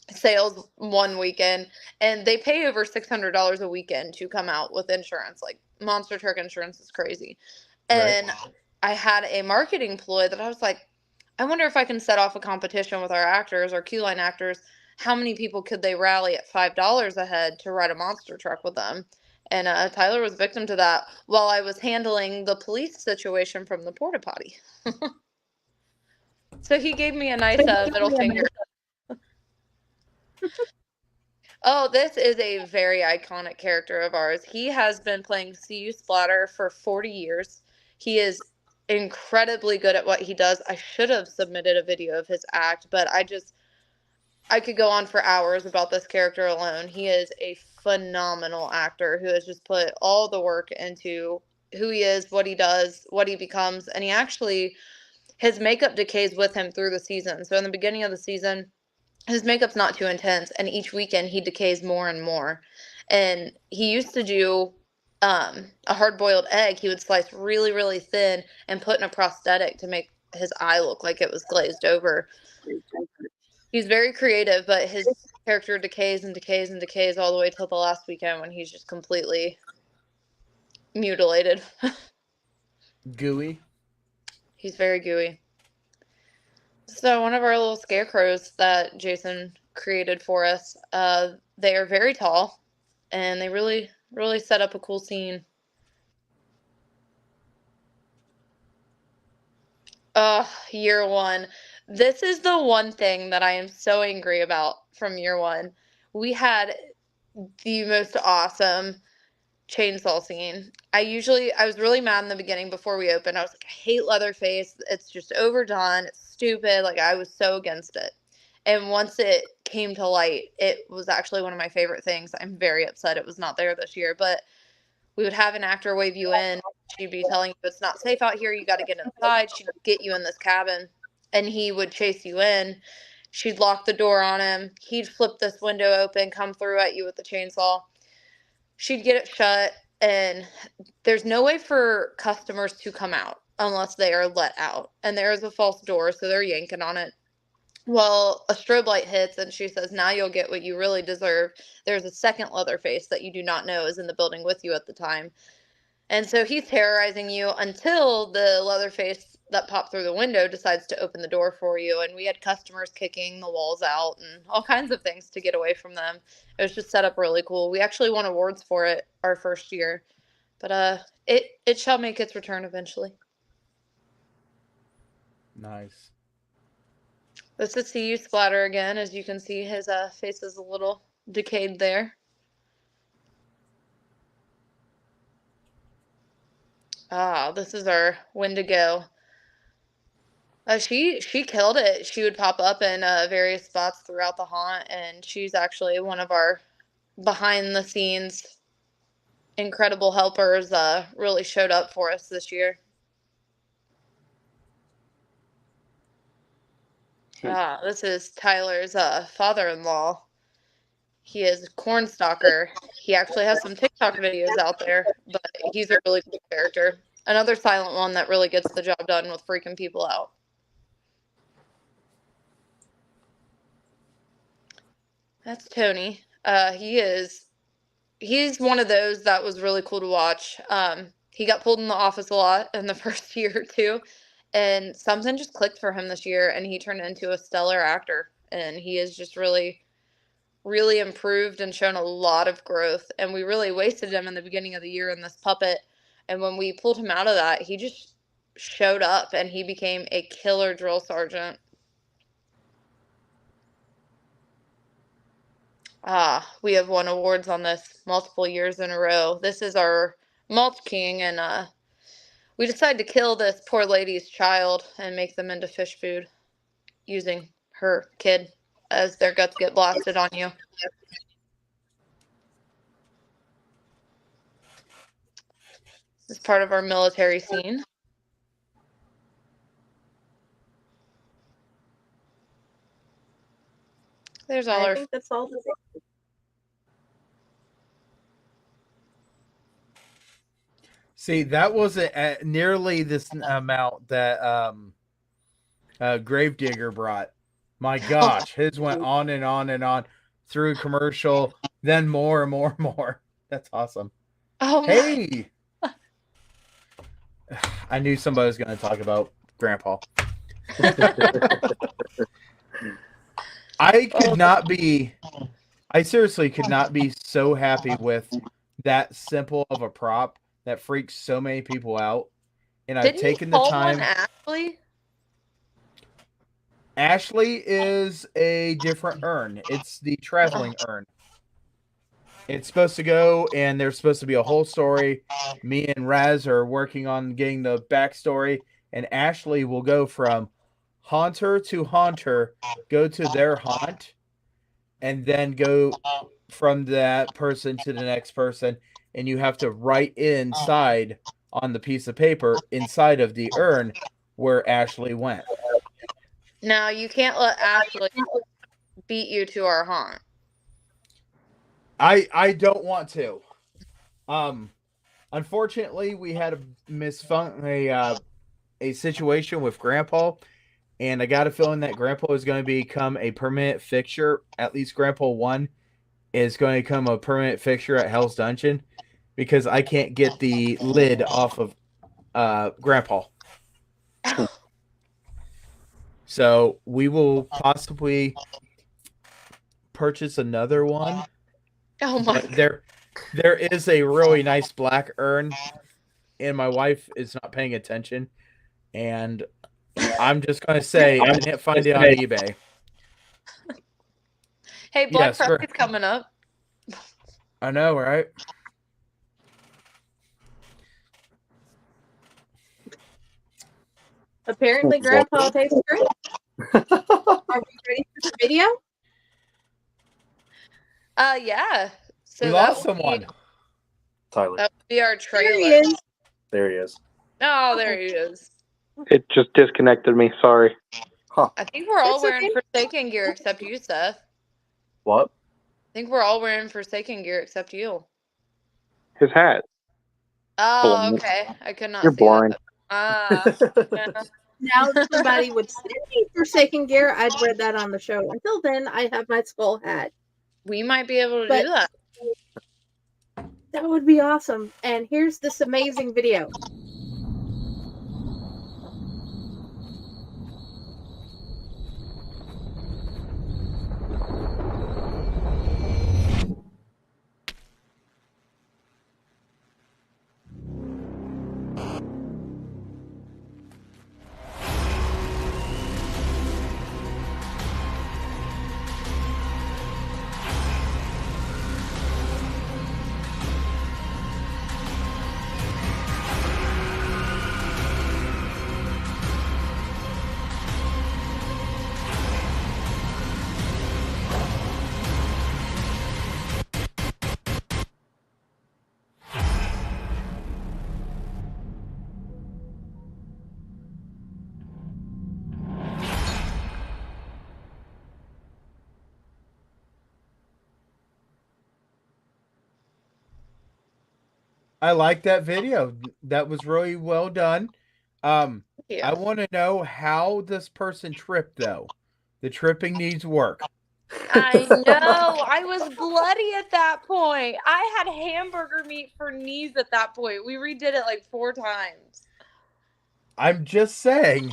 H: sales one weekend, and they pay over $600 a weekend to come out with insurance. Like, monster truck insurance is crazy.
B: Right.
H: And I had a marketing ploy that I was like, I wonder if I can set off a competition with our actors, our queue line actors. How many people could they rally at $5 a head to ride a monster truck with them? And Tyler was victim to that while I was handling the police situation from the porta potty. So he gave me a nice middle finger. Oh, this is a very iconic character of ours. He has been playing CU Splatter for 40 years. He is incredibly good at what he does. I should have submitted a video of his act, but I could go on for hours about this character alone. He is a phenomenal actor who has just put all the work into who he is, what he does, what he becomes, and his makeup decays with him through the season. So in the beginning of the season, his makeup's not too intense, and each weekend he decays more and more. And he used to do a hard-boiled egg. He would slice really, really thin and put in a prosthetic to make his eye look like it was glazed over. He's very creative, but his character decays and decays and decays all the way till the last weekend when he's just completely mutilated.
B: Gooey.
H: He's very gooey. So one of our little scarecrows that Jason created for us, they are very tall, and they really, really set up a cool scene. Year one. This is the one thing that I am so angry about from year one. We had the most awesome chainsaw scene. I was really mad in the beginning before we opened. I was like, I hate Leatherface. It's just overdone. It's stupid. Like, I was so against it. And once it came to light, it was actually one of my favorite things. I'm very upset it was not there this year, but we would have an actor wave you in. She'd be telling you it's not safe out here. You got to get inside. She'd get you in this cabin, and he would chase you in. She'd lock the door on him. He'd flip this window open, come through at you with the chainsaw. She'd get it shut, and there's no way for customers to come out unless they are let out. And there is a false door, so they're yanking on it. Well, a strobe light hits, and she says, now you'll get what you really deserve. There's a second Leatherface that you do not know is in the building with you at the time. And so he's terrorizing you until the Leatherface that popped through the window decides to open the door for you. And we had customers kicking the walls out and all kinds of things to get away from them. It was just set up really cool. We actually won awards for it our first year. But it shall make its return eventually.
B: Nice.
H: This is CU Splatter again. As you can see, his face is a little decayed there. This is our Wendigo. She killed it. She would pop up in various spots throughout the haunt, and she's actually one of our behind-the-scenes incredible helpers. Really showed up for us this year. This is Tyler's father-in-law. He is Cornstalker. He actually has some TikTok videos out there, but he's a really cool character. Another silent one that really gets the job done with freaking people out. That's Tony. He's one of those that was really cool to watch. He got pulled in the office a lot in the first year or two, and something just clicked for him this year, and he turned into a stellar actor. And he is just really, really improved and shown a lot of growth. And we really wasted him in the beginning of the year in this puppet. And when we pulled him out of that, he just showed up, and he became a killer drill sergeant. We have won awards on this multiple years in a row. This is our Mulch King, and we decided to kill this poor lady's child and make them into fish food using her kid as their guts get blasted on you. This is part of our military scene. There's all
A: I think that's all.
B: See, that wasn't nearly this amount that Gravedigger brought. My gosh, his went on and on and on through commercial, then more and more and more. That's awesome.
H: Oh,
B: hey, I knew somebody was going to talk about Grandpa. I seriously could not be so happy with that simple of a prop that freaks so many people out. And I've taken the time.
H: One Ashley?
B: Ashley is a different urn. It's the traveling urn. It's supposed to go, and there's supposed to be a whole story. Me and Raz are working on getting the backstory, and Ashley will go from haunter to haunter, go to their haunt, and then go from that person to the next person, and you have to write inside on the piece of paper inside of the urn where Ashley went.
H: Now, you can't let Ashley beat you to our haunt.
B: I don't want to. Unfortunately, we had a situation with Grandpa, and I got a feeling that Grandpa is going to become a permanent fixture. At least Grandpa 1 is going to become a permanent fixture at Hell's Dungeon because I can't get the lid off of Grandpa. So we will possibly purchase another one.
H: Oh my!
B: There is a really nice black urn, and my wife is not paying attention. And I'm just going to say I didn't find it on eBay.
H: Hey, Black Friday's coming up.
B: I know, right?
A: Apparently, Grandpa tastes great. Are we ready for the video?
H: Yeah. So
B: we lost someone.
J: Tyler.
H: That would be our trailer.
A: There he is.
J: There he is.
H: Oh, there he is.
I: It just disconnected me. Sorry.
J: Huh.
H: I think we're all wearing Forsaken gear except you, Seth.
J: What?
H: I think we're all wearing Forsaken gear except you.
I: His hat.
H: Oh, okay. I could not
I: You're
H: see
I: blind.
H: that. Yeah.
A: Now, if somebody would send me Forsaken gear, I'd wear that on the show. Until then, I have my skull hat.
H: We might be able to do that.
A: That would be awesome. And here's this amazing video.
B: I like that video. That was really well done. I want to know how this person tripped, though. The tripping needs work.
H: I know. I was bloody at that point. I had hamburger meat for knees at that point. We redid it like 4 times.
B: I'm just saying,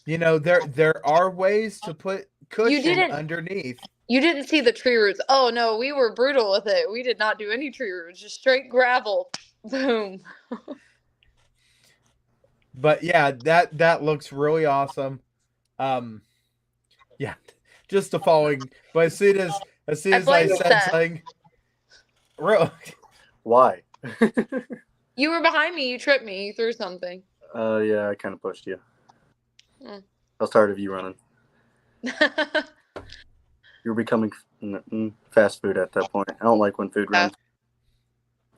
B: there are ways to put cushion underneath.
H: You didn't see the tree roots. Oh, no, we were brutal with it. We did not do any tree roots. Just straight gravel. Boom.
B: But yeah, that looks really awesome. Yeah, just the following. But as soon as I said something, really.
J: Why?
H: You were behind me. You tripped me. You threw something.
J: Yeah, I kind of pushed you. I was tired of you running. You were becoming fast food at that point. I don't like when food runs.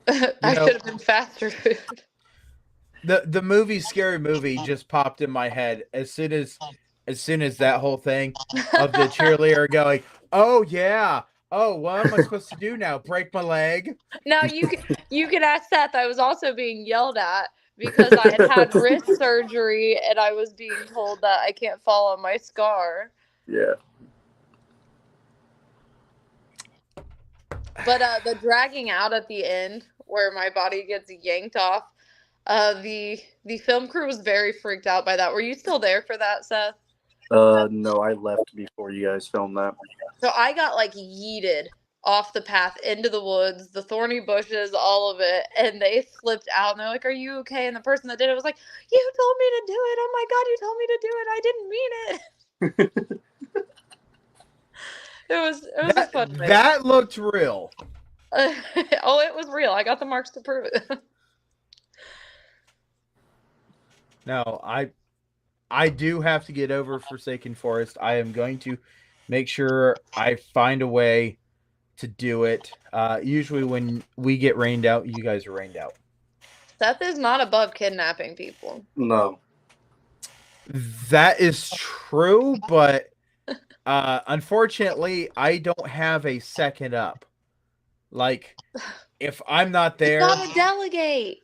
H: I should have been faster food.
B: The movie Scary Movie just popped in my head as soon as that whole thing of the cheerleader going, "Oh yeah, oh what am I supposed to do now? Break my leg?"
H: Now you can ask Seth. I was also being yelled at because I had wrist surgery and I was being told that I can't fall on my scar.
J: Yeah.
H: But the dragging out at the end where my body gets yanked off, The film crew was very freaked out by that. Were you still there for that, Seth?
J: No, I left before you guys filmed that.
H: So I got like yeeted off the path into the woods, the thorny bushes, all of it, and they flipped out and they're like, "Are you okay?" And the person that did it was like, "You told me to do it. Oh my God, you told me to do it. I didn't mean it." It was a fun night.
B: That looked real.
H: Oh, it was real. I got the marks to prove it.
B: No, I do have to get over Forsaken Forest. I am going to make sure I find a way to do it. Usually when we get rained out, you guys are rained out.
H: Seth is not above kidnapping people.
J: No.
B: That is true, but unfortunately, I don't have a second up. Like, if I'm not there...
H: You gotta delegate!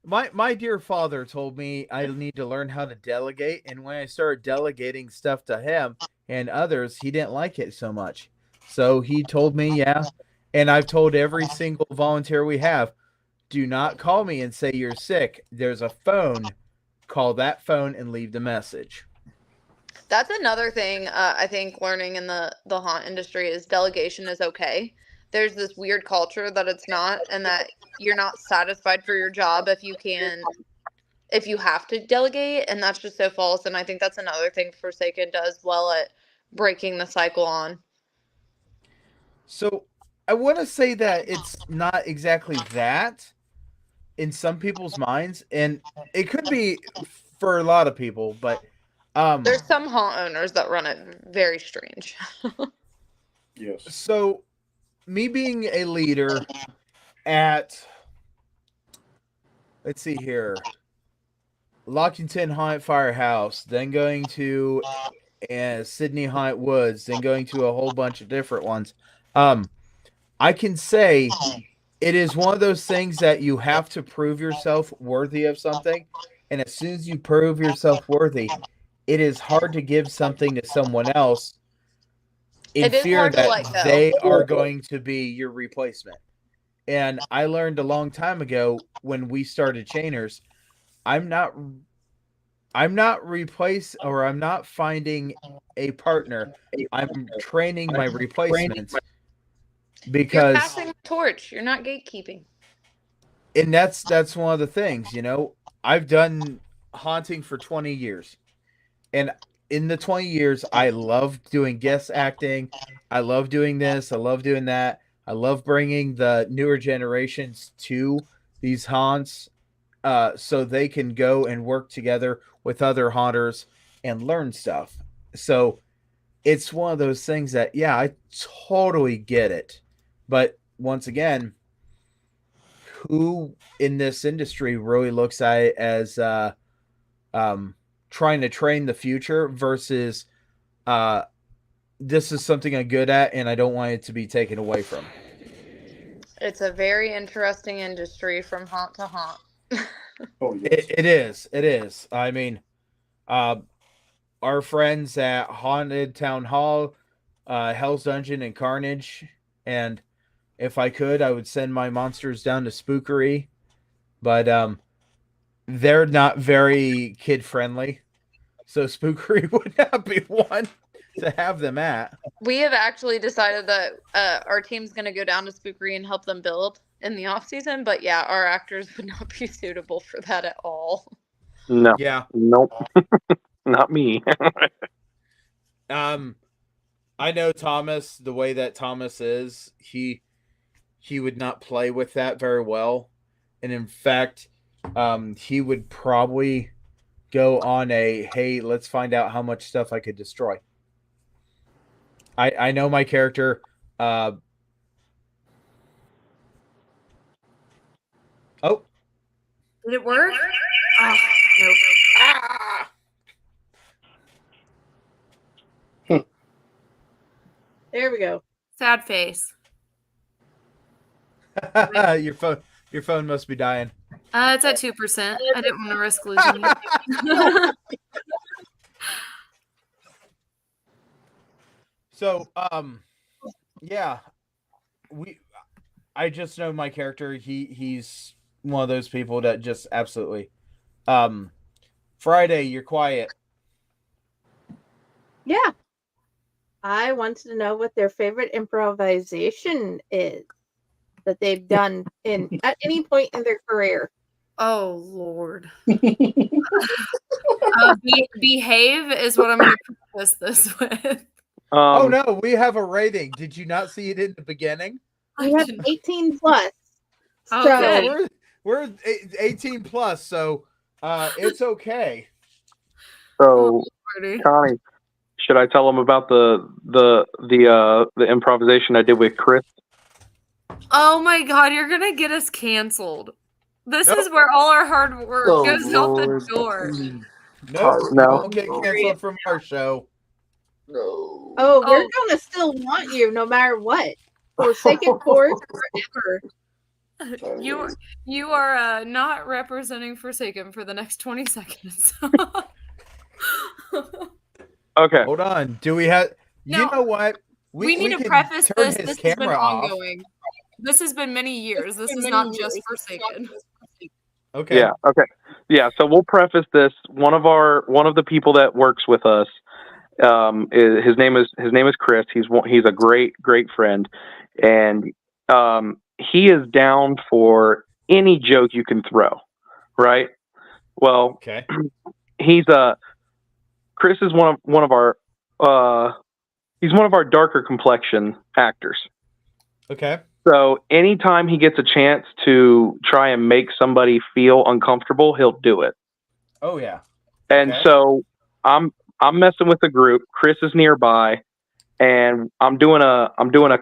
B: My dear father told me I need to learn how to delegate, and when I started delegating stuff to him and others, he didn't like it so much. So he told me, yeah, and I've told every single volunteer we have, do not call me and say you're sick. There's a phone. Call that phone and leave the message.
H: That's another thing I think learning in the haunt industry is delegation is okay. There's this weird culture that it's not, and that you're not satisfied for your job if you have to delegate, and that's just so false. And I think that's another thing Forsaken does well at breaking the cycle on.
B: So I want to say that it's not exactly that in some people's minds, and it could be for a lot of people, but
H: there's some haunt owners that run it very strange.
J: Yes.
B: So me being a leader at, let's see here, Lockington Haunt Firehouse, then going to Sydney Haunt Woods, then going to a whole bunch of different ones. I can say it is one of those things that you have to prove yourself worthy of something. And as soon as you prove yourself worthy, it is hard to give something to someone else in fear that they are going to be your replacement. And I learned a long time ago when we started Chainers, I'm not finding a partner. I'm training my replacements because
H: you're passing the torch. You're not gatekeeping.
B: And that's one of the things, you know. I've done haunting for 20 years. And in the 20 years, I love doing guest acting. I love doing this. I love doing that. I love bringing the newer generations to these haunts so they can go and work together with other haunters and learn stuff. So it's one of those things that, yeah, I totally get it. But once again, who in this industry really looks at it as trying to train the future versus this is something I'm good at and I don't want it to be taken away from.
H: It's a very interesting industry from haunt to haunt.
J: Oh, yes.
B: It is. I mean, our friends at Haunted Town Hall, Hell's Dungeon, and Carnage, and if I could, I would send my monsters down to Spookery, but they're not very kid-friendly, so Spookery would not be one to have them at.
H: We have actually decided that our team's going to go down to Spookery and help them build in the off-season, but yeah, our actors would not be suitable for that at all.
I: No.
B: Yeah.
I: Nope. Not me.
B: I know Thomas, the way that Thomas is, he would not play with that very well. And in fact, he would probably go on a, hey, let's find out how much stuff I could destroy. I know my character. Oh.
E: Did it work? Oh, nope.
A: There we go.
E: Sad face.
B: Your phone must be dying.
E: It's at 2%. I didn't want to risk losing it.
B: So, yeah, I just know my character. He's one of those people that just absolutely. Friday, you're quiet.
A: Yeah. I wanted to know what their favorite improvisation is that they've done at any point in their career.
H: Oh Lord. Behave is what I'm going to preface this with.
B: Oh no, we have a rating. Did you not see it in the beginning?
A: We have 18 plus.
H: Oh,
A: So
H: good.
B: We're 18 plus, so it's okay.
I: So, Connie, should I tell them about the improvisation I did with Chris?
H: Oh my God, you're gonna get us canceled. This is where all our hard work goes out the door.
B: No, don't get canceled from our show.
J: No.
A: Oh, we're gonna still want you no matter what. Forsaken Force forever.
H: You are not representing Forsaken for the next 20 seconds.
I: Okay.
B: Hold on. Do we have?
H: No,
B: you know what?
H: We need to preface this. This has been ongoing. This has been many years. This is not just Forsaken.
B: Okay.
I: Yeah. Okay. Yeah. So we'll preface this. One of the people that works with us, his name is Chris. He's a great friend, and he is down for any joke you can throw. Right. Well.
B: Okay.
I: Chris is one of our he's one of our darker complexion actors.
B: Okay.
I: So anytime he gets a chance to try and make somebody feel uncomfortable, he'll do it.
B: Oh yeah.
I: And so I'm messing with the group. Chris is nearby, and I'm doing a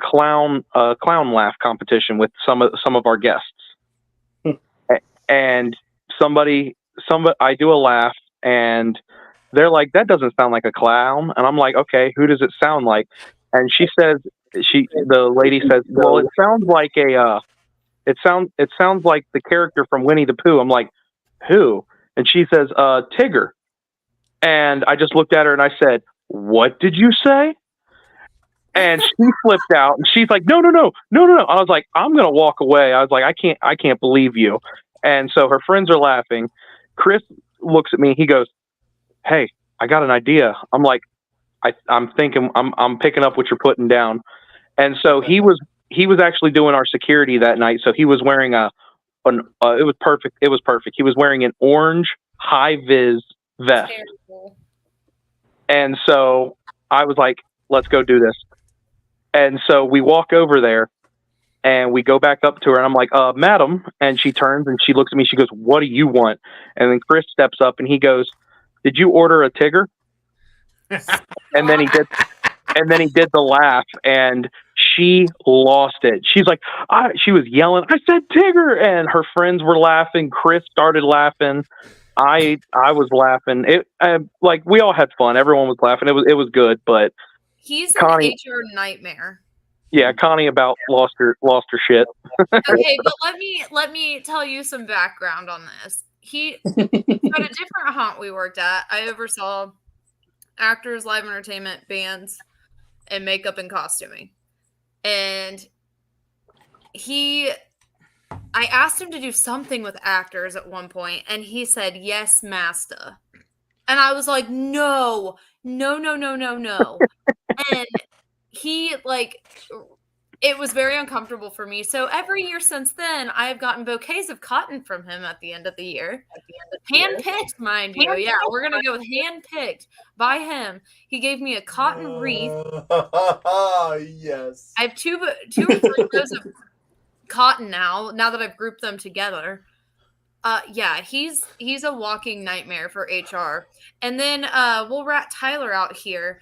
I: clown laugh competition with some of our guests. And I do a laugh, and they're like, "That doesn't sound like a clown." And I'm like, "Okay, who does it sound like?" And the lady says, "Well, it sounds like it sounds like the character from Winnie the Pooh." I'm like, "Who?" And she says, "Tigger." And I just looked at her and I said, "What did you say?" And she flipped out and she's like, No. I was like, "I'm going to walk away." I was like, I can't believe you. And so her friends are laughing. Chris looks at me. He goes, "Hey, I got an idea." I'm like, I'm thinking, I'm picking up what you're putting down. And so he was actually doing our security that night. So he was wearing it was perfect. It was perfect. He was wearing an orange high vis vest. Terrible. And so I was like, "Let's go do this." And so we walk over there and we go back up to her and I'm like, "Madam." And she turns and she looks at me. She goes, "What do you want?" And then Chris steps up and he goes, "Did you order a Tigger?" And then he did the laugh and she lost it. She's like, she was yelling, "I said Tigger." And her friends were laughing. Chris started laughing. I was laughing. Like we all had fun. Everyone was laughing. It was good, but
H: he's an HR nightmare.
I: Yeah, Connie about lost her shit.
H: Okay, but let me tell you some background on this. He at a different haunt we worked at, I oversaw actors, live entertainment, bands, and makeup and costuming. And I asked him to do something with actors at one point, and he said, "Yes, master." And I was like, no. And he it was very uncomfortable for me. So every year since then, I've gotten bouquets of cotton from him at the end of the year. Hand-picked, mind you. Yeah, we're going to go with hand-picked by him. He gave me a cotton wreath.
B: Yes.
H: I have two or three rows of cotton now that I've grouped them together. Yeah, he's a walking nightmare for HR. And then we'll rat Tyler out here.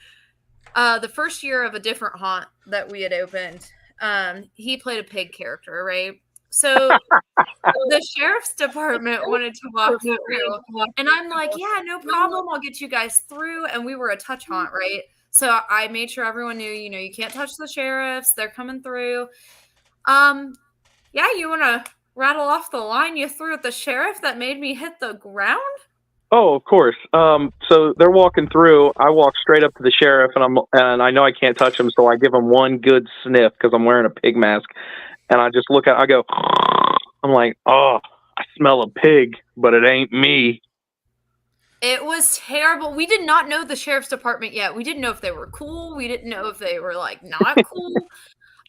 H: The first year of a different haunt that we had opened, he played a pig character, right? So the sheriff's department wanted to walk through, and I'm like, "Yeah, no problem. I'll get you guys through." And we were a touch haunt, right? So I made sure everyone knew, you can't touch the sheriffs. They're coming through. Yeah, you want to rattle off the line you threw at the sheriff that made me hit the ground?
I: Oh, of course. So they're walking through. I walk straight up to the sheriff, and I know I can't touch him, so I give him one good sniff because I'm wearing a pig mask. and I just look at, I go, I'm like, oh, I smell a pig, but it ain't me.
K: It was terrible. We did not know the sheriff's department yet. We didn't know if they were cool. We didn't know if they were like not cool.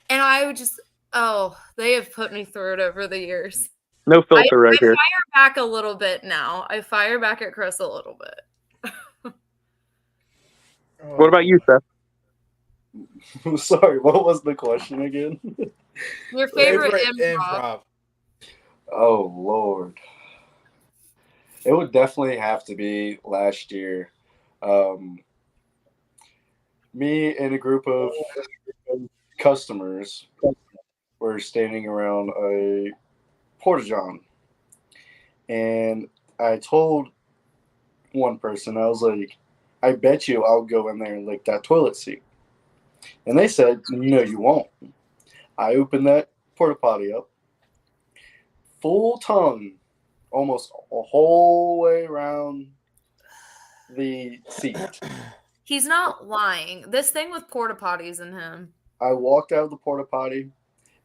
K: And I would just, they have put me through it over the years.
I: No filter right here.
K: I fire back a little bit now. I fire back at Chris a little bit.
I: What about you, Seth?
J: Sorry, what was the question again?
K: Your favorite improv?
J: Oh, Lord. It would definitely have to be last year. Me and a group of customers were standing around a porta-john. And I told one person, I was like, I bet you I'll go in there and lick that toilet seat. And they said, no, you won't. I opened that porta potty up, full tongue, almost a whole way around the seat.
K: He's not lying. This thing with porta potties in him.
J: I walked out of the porta potty,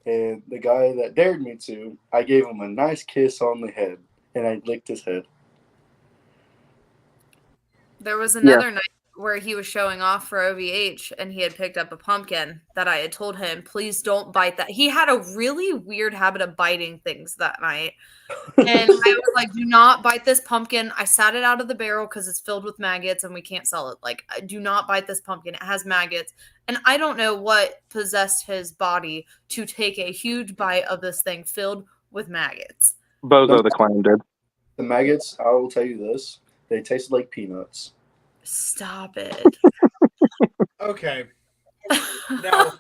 J: and the guy that dared me to, I gave him a nice kiss on the head, and I licked his head.
K: There was another night where he was showing off for OVH, and he had picked up a pumpkin that I had told him, please don't bite that. He had a really weird habit of biting things that night. And I was like, do not bite this pumpkin. I sat it out of the barrel because it's filled with maggots and we can't sell it. Like, do not bite this pumpkin. It has maggots. And I don't know what possessed his body to take a huge bite of this thing filled with maggots.
I: Bozo the Clown did.
J: The maggots, I will tell you this, they tasted like peanuts.
K: Stop it.
B: Okay. Now,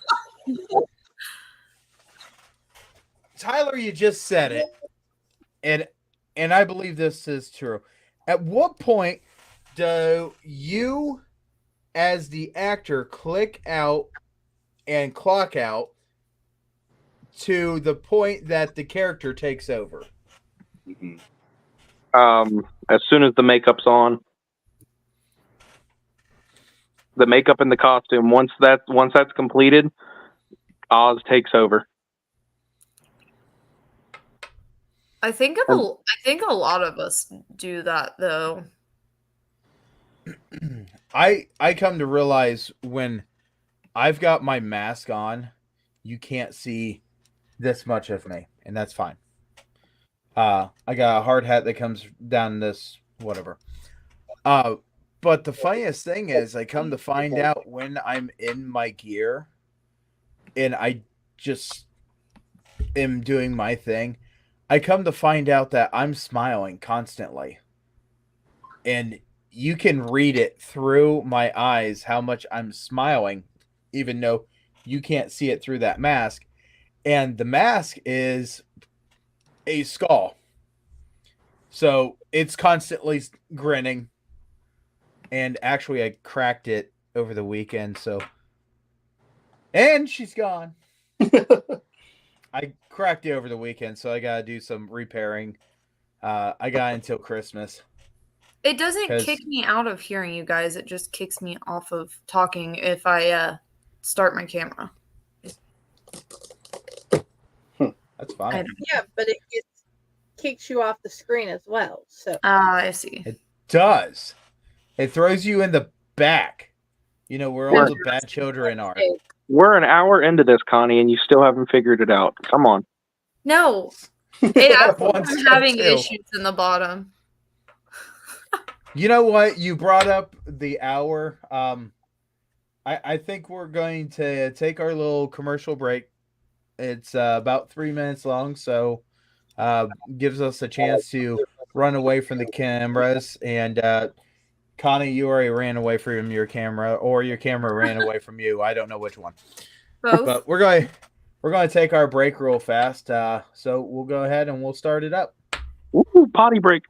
B: Tyler, you just said it, and I believe this is true. At what point do you, as the actor, click out and clock out to the point that the character takes over?
J: Mm-hmm.
I: As soon as the makeup's on. The makeup and the costume. Once that's completed, Oz takes over.
K: I think a lot of us do that though.
B: I come to realize when I've got my mask on, you can't see this much of me, and that's fine. I got a hard hat that comes down this whatever. But the funniest thing is I come to find out when I'm in my gear and I just am doing my thing, I come to find out that I'm smiling constantly. And you can read it through my eyes how much I'm smiling, even though you can't see it through that mask. And the mask is a skull. So it's constantly grinning. And actually, I cracked it over the weekend, so... And she's gone. I cracked it over the weekend, so I gotta do some repairing. I got until Christmas.
K: It doesn't kick me out of hearing you guys. It just kicks me off of talking if I start my camera.
B: That's fine.
A: Yeah, but it kicks you off the screen as well. So
K: I see.
B: It does. It throws you in the back. You know, where all the bad children are.
I: We're an hour into this, Connie, and you still haven't figured it out. Come on.
K: No. I'm having issues in the bottom.
B: You know what? You brought up the hour. I think we're going to take our little commercial break. It's about 3 minutes long, so gives us a chance to run away from the cameras. And Connie, you already ran away from your camera, or your camera ran away from you. I don't know which one.
K: Both.
B: But we're going to take our break real fast. So we'll go ahead and we'll start it up.
I: Ooh, potty break.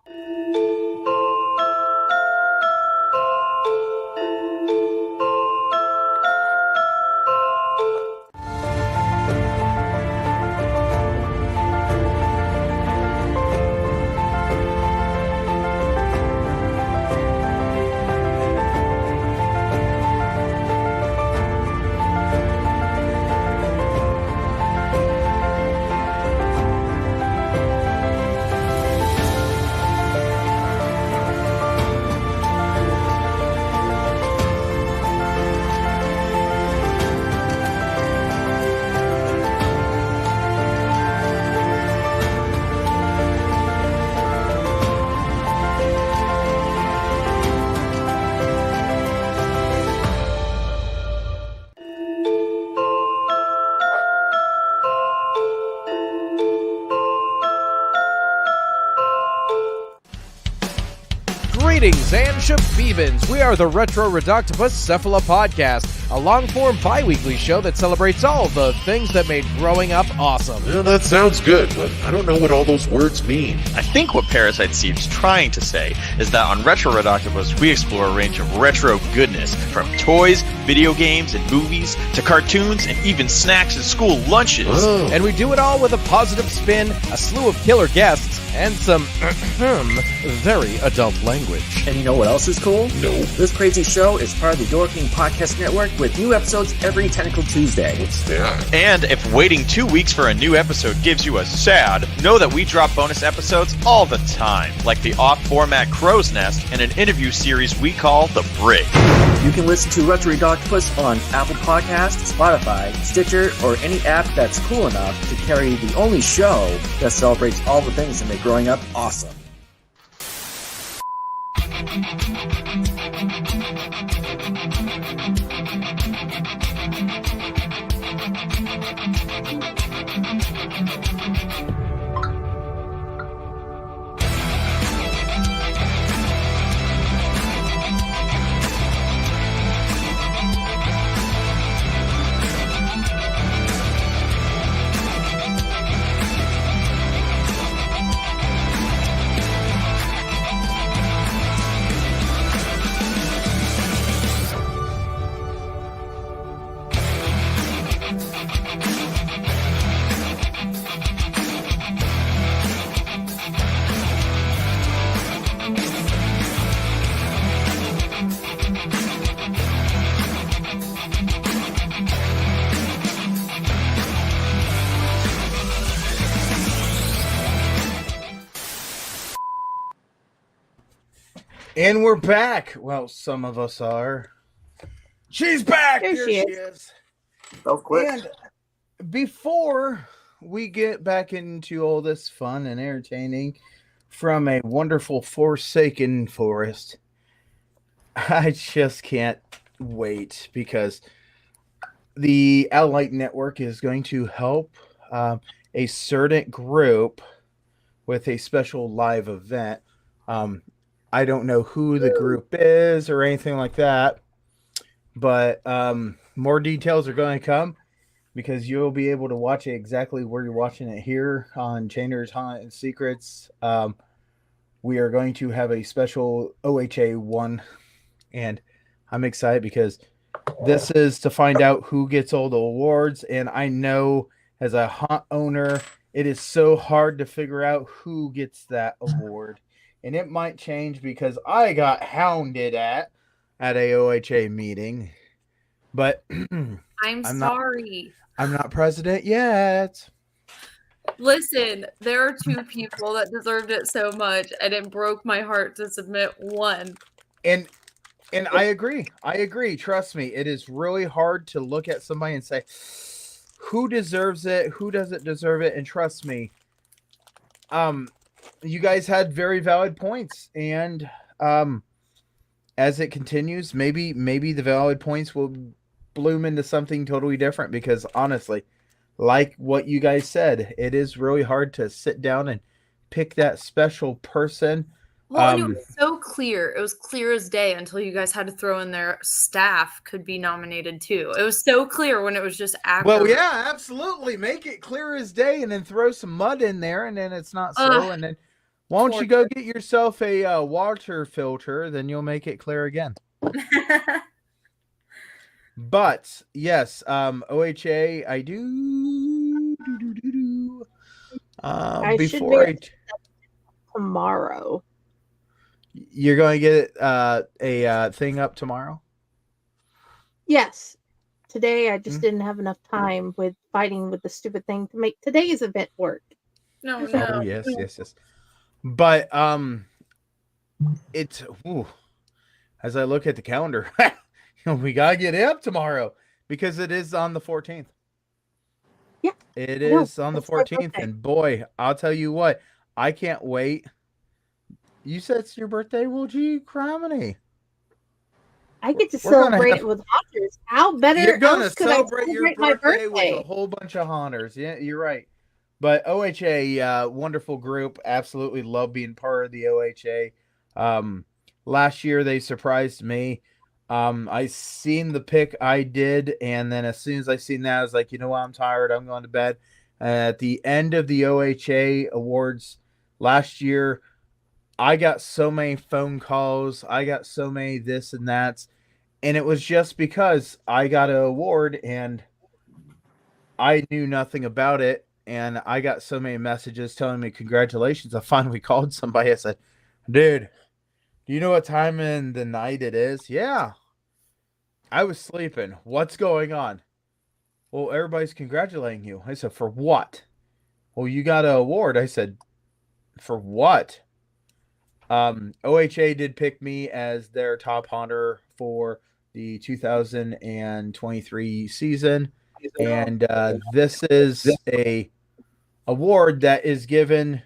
L: Greetings and shabebans. We are the Retro Reductopus Cephala Podcast, a long-form bi-weekly show that celebrates all the things that made growing up awesome.
M: Yeah, that sounds good, but I don't know what all those words mean.
N: I think what Parasite Steve's trying to say is that on Retro Reductopus, we explore a range of retro goodness, from toys, video games, and movies, to cartoons, and even snacks and school lunches.
L: Oh. And we do it all with a positive spin, a slew of killer guests, and some very adult language.
O: And you know what else is cool?
M: No.
O: This crazy show is part of the Door King Podcast Network with new episodes every Tentacle Tuesday.
M: What's that?
N: And if waiting 2 weeks for a new episode gives you a sad, know that we drop bonus episodes all the time, like the off-format Crow's Nest and an interview series we call The Brig.
O: You can listen to Retro Reductopus on Apple Podcasts, Spotify, Stitcher, or any app that's cool enough to carry the only show that celebrates all the things that make growing up awesome.
B: And we're back. Well, some of us are. She's back.
A: There she
B: is.
O: So quick.
B: And before we get back into all this fun and entertaining from a wonderful Forsaken forest, I just can't wait because the Elliott Network is going to help a certain group with a special live event. I don't know who the group is or anything like that, but more details are going to come because you'll be able to watch it exactly where you're watching it here on Chainer's Haunted Secrets. We are going to have a special OHA one, and I'm excited because this is to find out who gets all the awards, and I know as a haunt owner, it is so hard to figure out who gets that award. And it might change because I got hounded at a OHA meeting. But
K: I'm sorry.
B: I'm not president yet.
K: Listen, there are two people that deserved it so much, and it broke my heart to submit one.
B: And I agree. I agree. Trust me, it is really hard to look at somebody and say, who deserves it? Who doesn't deserve it? And trust me, you guys had very valid points, and as it continues, maybe the valid points will bloom into something totally different, because honestly, like what you guys said, it is really hard to sit down and pick that special person.
K: Well, and it was so clear. It was clear as day until you guys had to throw in their staff could be nominated too. It was so clear when it was just actors.
B: Well, yeah, absolutely. Make it clear as day and then throw some mud in there, and then it's not so. And then why don't you go get yourself a water filter, then you'll make it clear again. But yes, OHA, I do. Before
A: tomorrow.
B: You're going to get a thing up tomorrow?
A: Yes. Today I just didn't have enough time with fighting with the stupid thing to make today's event work.
K: No.
B: Oh, yes. But it's as I look at the calendar, we gotta get it up tomorrow because it is on the 14th.
A: Yeah,
B: it is on the 14th, and boy, I'll tell you what, I can't wait. You said it's your birthday? Well, gee, criminy.
A: I get to celebrate it with haunters. How better
B: You're gonna
A: else could I
B: celebrate your
A: celebrate my
B: birthday
A: birthday?
B: with a whole bunch of haunters. Yeah, you're right. But OHA, wonderful group. Absolutely love being part of the OHA. last year they surprised me. I seen the pick I did, and then as soon as I seen that, I was like, you know what, I'm tired. I'm going to bed. At the end of the OHA awards last year, I got so many phone calls. I got so many this and that. And it was just because I got an award and I knew nothing about it. And I got so many messages telling me congratulations. I finally called somebody. I said, dude, do you know what time in the night it is? Yeah. I was sleeping. What's going on? Well, everybody's congratulating you. I said, for what? Well, you got an award. I said, for what? OHA did pick me as their top hunter for the 2023 season. And this is a award that is given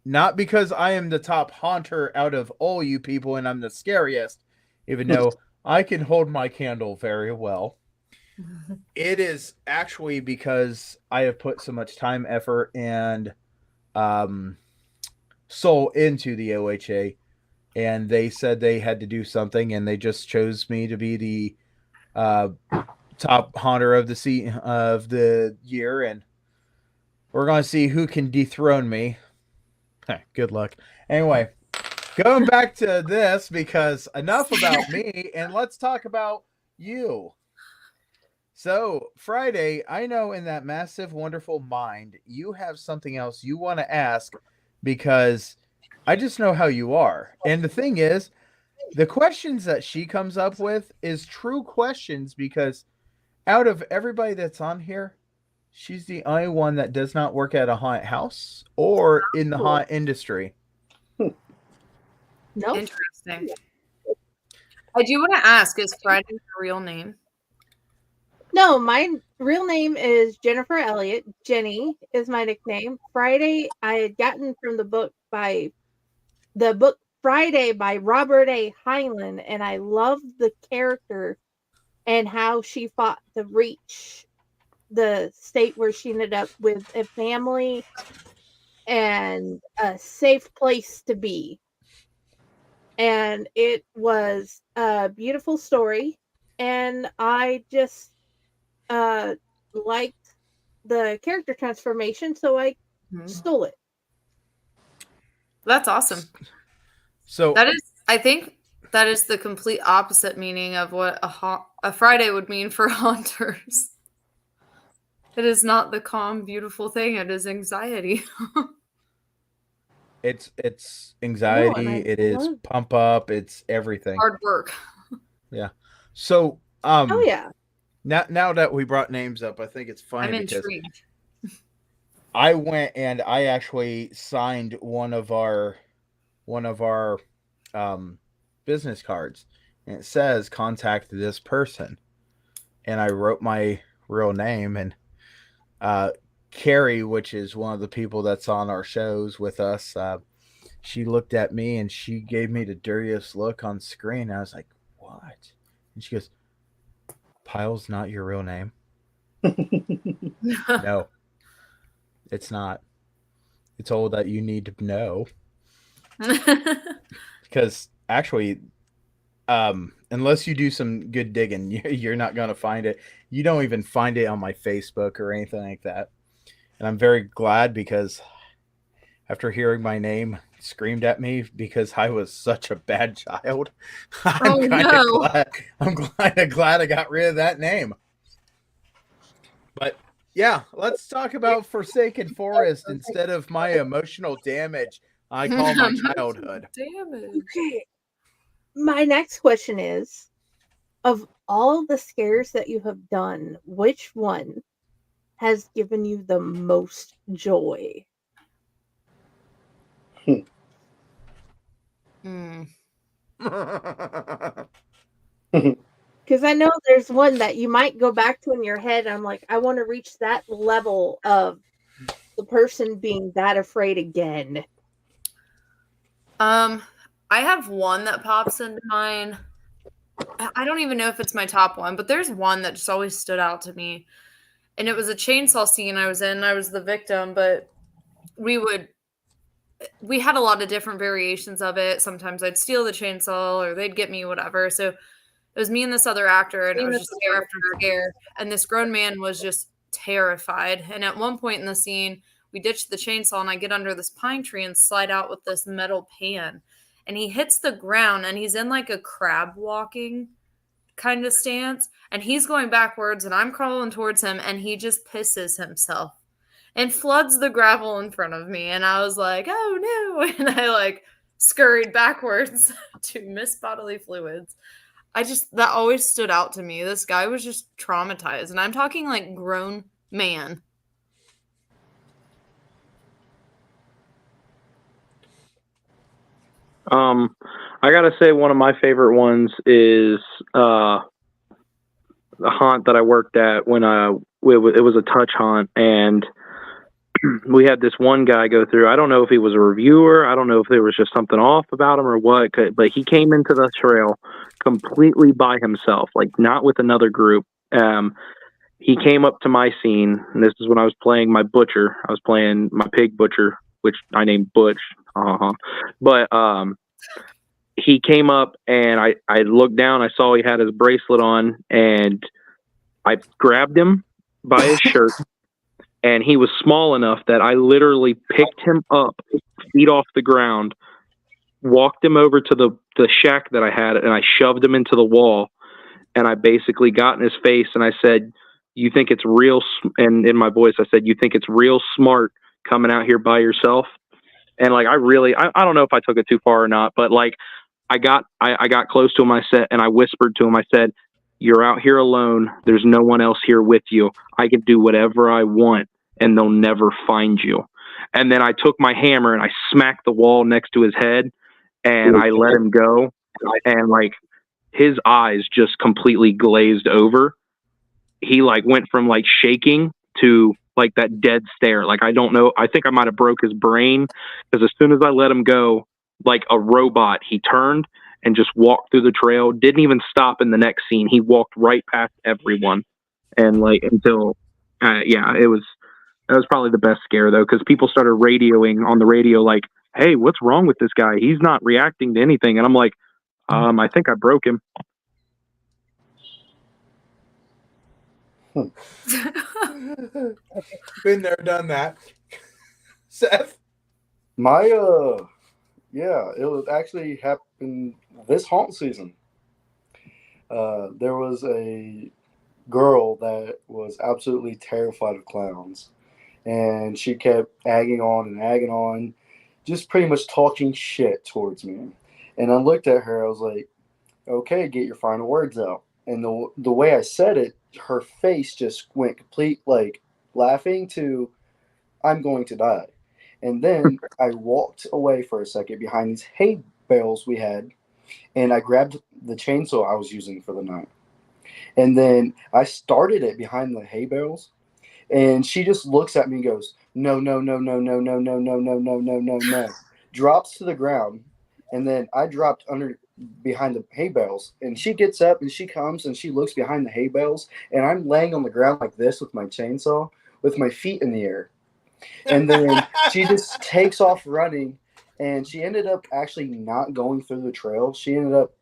B: not because I am the top hunter out of all you people and I'm the scariest, even though I can hold my candle very well. It is actually because I have put so much time, effort, and soul into the OHA, and they said they had to do something, and they just chose me to be the top hunter of the year, and we're going to see who can dethrone me. Good luck. Anyway, going back to this, because enough about me, and let's talk about you. So, Friday, I know in that massive, wonderful mind, you have something else you want to ask because I just know how you are. And the thing is, the questions that she comes up with is true questions because out of everybody that's on here, she's the only one that does not work at a haunted house or in the haunt industry.
A: No.
K: Interesting. I do want to ask, is Friday your real name?
A: No, my real name is Jennifer Elliott. Jenny is my nickname. Friday, I had gotten from the book Friday by Robert A. Heinlein, and I loved the character and how she fought to reach the state where she ended up with a family and a safe place to be. And it was a beautiful story, and I just liked the character transformation, so I stole it.
K: That's awesome.
B: So
K: that is, I think that is the complete opposite meaning of what a Friday would mean for haunters. It is not the calm, beautiful thing. It is anxiety.
B: It's anxiety. It is pump up. It's everything.
K: Hard work.
B: Yeah. So
A: oh yeah.
B: Now that we brought names up, I think it's funny
K: I'm
B: because
K: intrigued.
B: I went and I actually signed one of our business cards, and it says contact this person, and I wrote my real name, and Carrie, which is one of the people that's on our shows with us, she looked at me and she gave me the dirtiest look on screen. I was like, what? And she goes, Pyle's not your real name. No, it's not. It's all that you need to know. Because actually, unless you do some good digging, you're not going to find it. You don't even find it on my Facebook or anything like that. And I'm very glad because after hearing my name screamed at me because I was such a bad child, I'm glad I got rid of that name. But yeah, let's talk about Forsaken Forest instead of my emotional damage I call my childhood.
K: Damage.
A: Okay. My next question is, of all the scares that you have done, which one has given you the most joy? Because I know there's one that you might go back to in your head. I'm like, I want to reach that level of the person being that afraid again.
K: I have one that pops into mind. I don't even know if it's my top one, but there's one that just always stood out to me. And it was a chainsaw scene I was in. I was the victim, but we would we had a lot of different variations of it. Sometimes I'd steal the chainsaw or they'd get me, whatever. So it was me and this other actor, and it was just scare after scare. And this grown man was just terrified. And at one point in the scene, we ditched the chainsaw, and I get under this pine tree and slide out with this metal pan. And he hits the ground, and he's in like a crab walking kind of stance. And he's going backwards, and I'm crawling towards him, and he just pisses himself and floods the gravel in front of me. And I was like, oh no. And I like scurried backwards to miss bodily fluids. That always stood out to me. This guy was just traumatized. And I'm talking like grown man.
I: I gotta say one of my favorite ones is the haunt that I worked at when it was a touch haunt, and we had this one guy go through. I don't know if he was a reviewer. I don't know if there was just something off about him or what, but he came into the trail completely by himself, like not with another group. He came up to my scene, and this is when I was playing my butcher. I was playing my pig butcher, which I named Butch. But he came up, and I looked down. I saw he had his bracelet on, and I grabbed him by his shirt. And he was small enough that I literally picked him up, feet off the ground, walked him over to the shack that I had, and I shoved him into the wall. And I basically got in his face, and I said, you think it's real, and in my voice, I said, you think it's real smart coming out here by yourself? And like, I don't know if I took it too far or not, but like, I got close to him, and I whispered to him, I said, you're out here alone. There's no one else here with you. I can do whatever I want, and they'll never find you. And then I took my hammer and I smacked the wall next to his head, and I let him go. And like, his eyes just completely glazed over. He like went from like shaking to like that dead stare. Like, I don't know. I think I might have broke his brain, because as soon as I let him go, like a robot, he turned and just walked through the trail, didn't even stop in the next scene. He walked right past everyone. And like, until, that was probably the best scare though, because people started radioing on the radio, like, hey, what's wrong with this guy? He's not reacting to anything. And I'm like, I think I broke him.
B: Been there, done that. Seth?
J: It was actually happened this haunt season. There was a girl that was absolutely terrified of clowns, and she kept egging on, just pretty much talking shit towards me. And I looked at her, I was like, okay, get your final words out. And the way I said it, her face just went complete, like, laughing to, I'm going to die. And then I walked away for a second behind these hay bales we had, and I grabbed the chainsaw I was using for the night. And then I started it behind the hay bales, and she just looks at me and goes, no, no, no, no, no, no, no, no, no, no, no, no, no. Drops to the ground, and then I dropped behind the hay bales, and she gets up and she comes and she looks behind the hay bales, and I'm laying on the ground like this with my chainsaw, with my feet in the air. And then she just takes off running, and she ended up actually not going through the trail. She ended up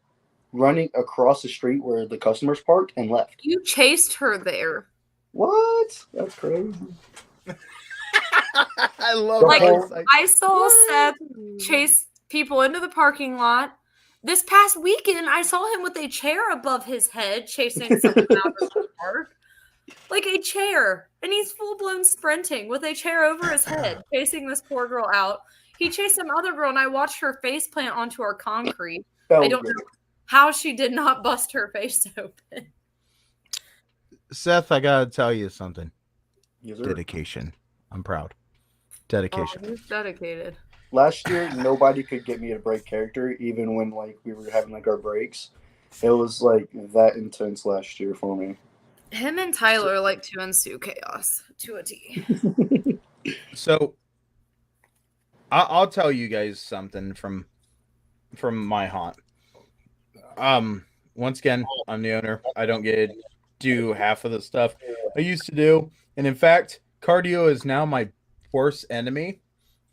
J: running across the street where the customers parked and left.
K: You chased her there.
J: What? That's crazy.
B: I love
K: it. I saw Seth chase people into the parking lot. This past weekend, I saw him with a chair above his head chasing someone out of the park. Like a chair. And he's full-blown sprinting with a chair over his head, chasing this poor girl out. He chased some other girl, and I watched her face plant onto our concrete. I don't know how she did not bust her face open.
B: Seth, I gotta tell you something.
J: Yes, sir.
B: Dedication. I'm proud. Dedication.
K: Oh, he's dedicated.
J: Last year, nobody could get me to break character, even when like we were having like our breaks. It was like that intense last year for me.
K: Him and Tyler like to ensue chaos to a T.
B: So, I'll tell you guys something from my haunt. Once again, I'm the owner. I don't get to do half of the stuff I used to do, and in fact, cardio is now my worst enemy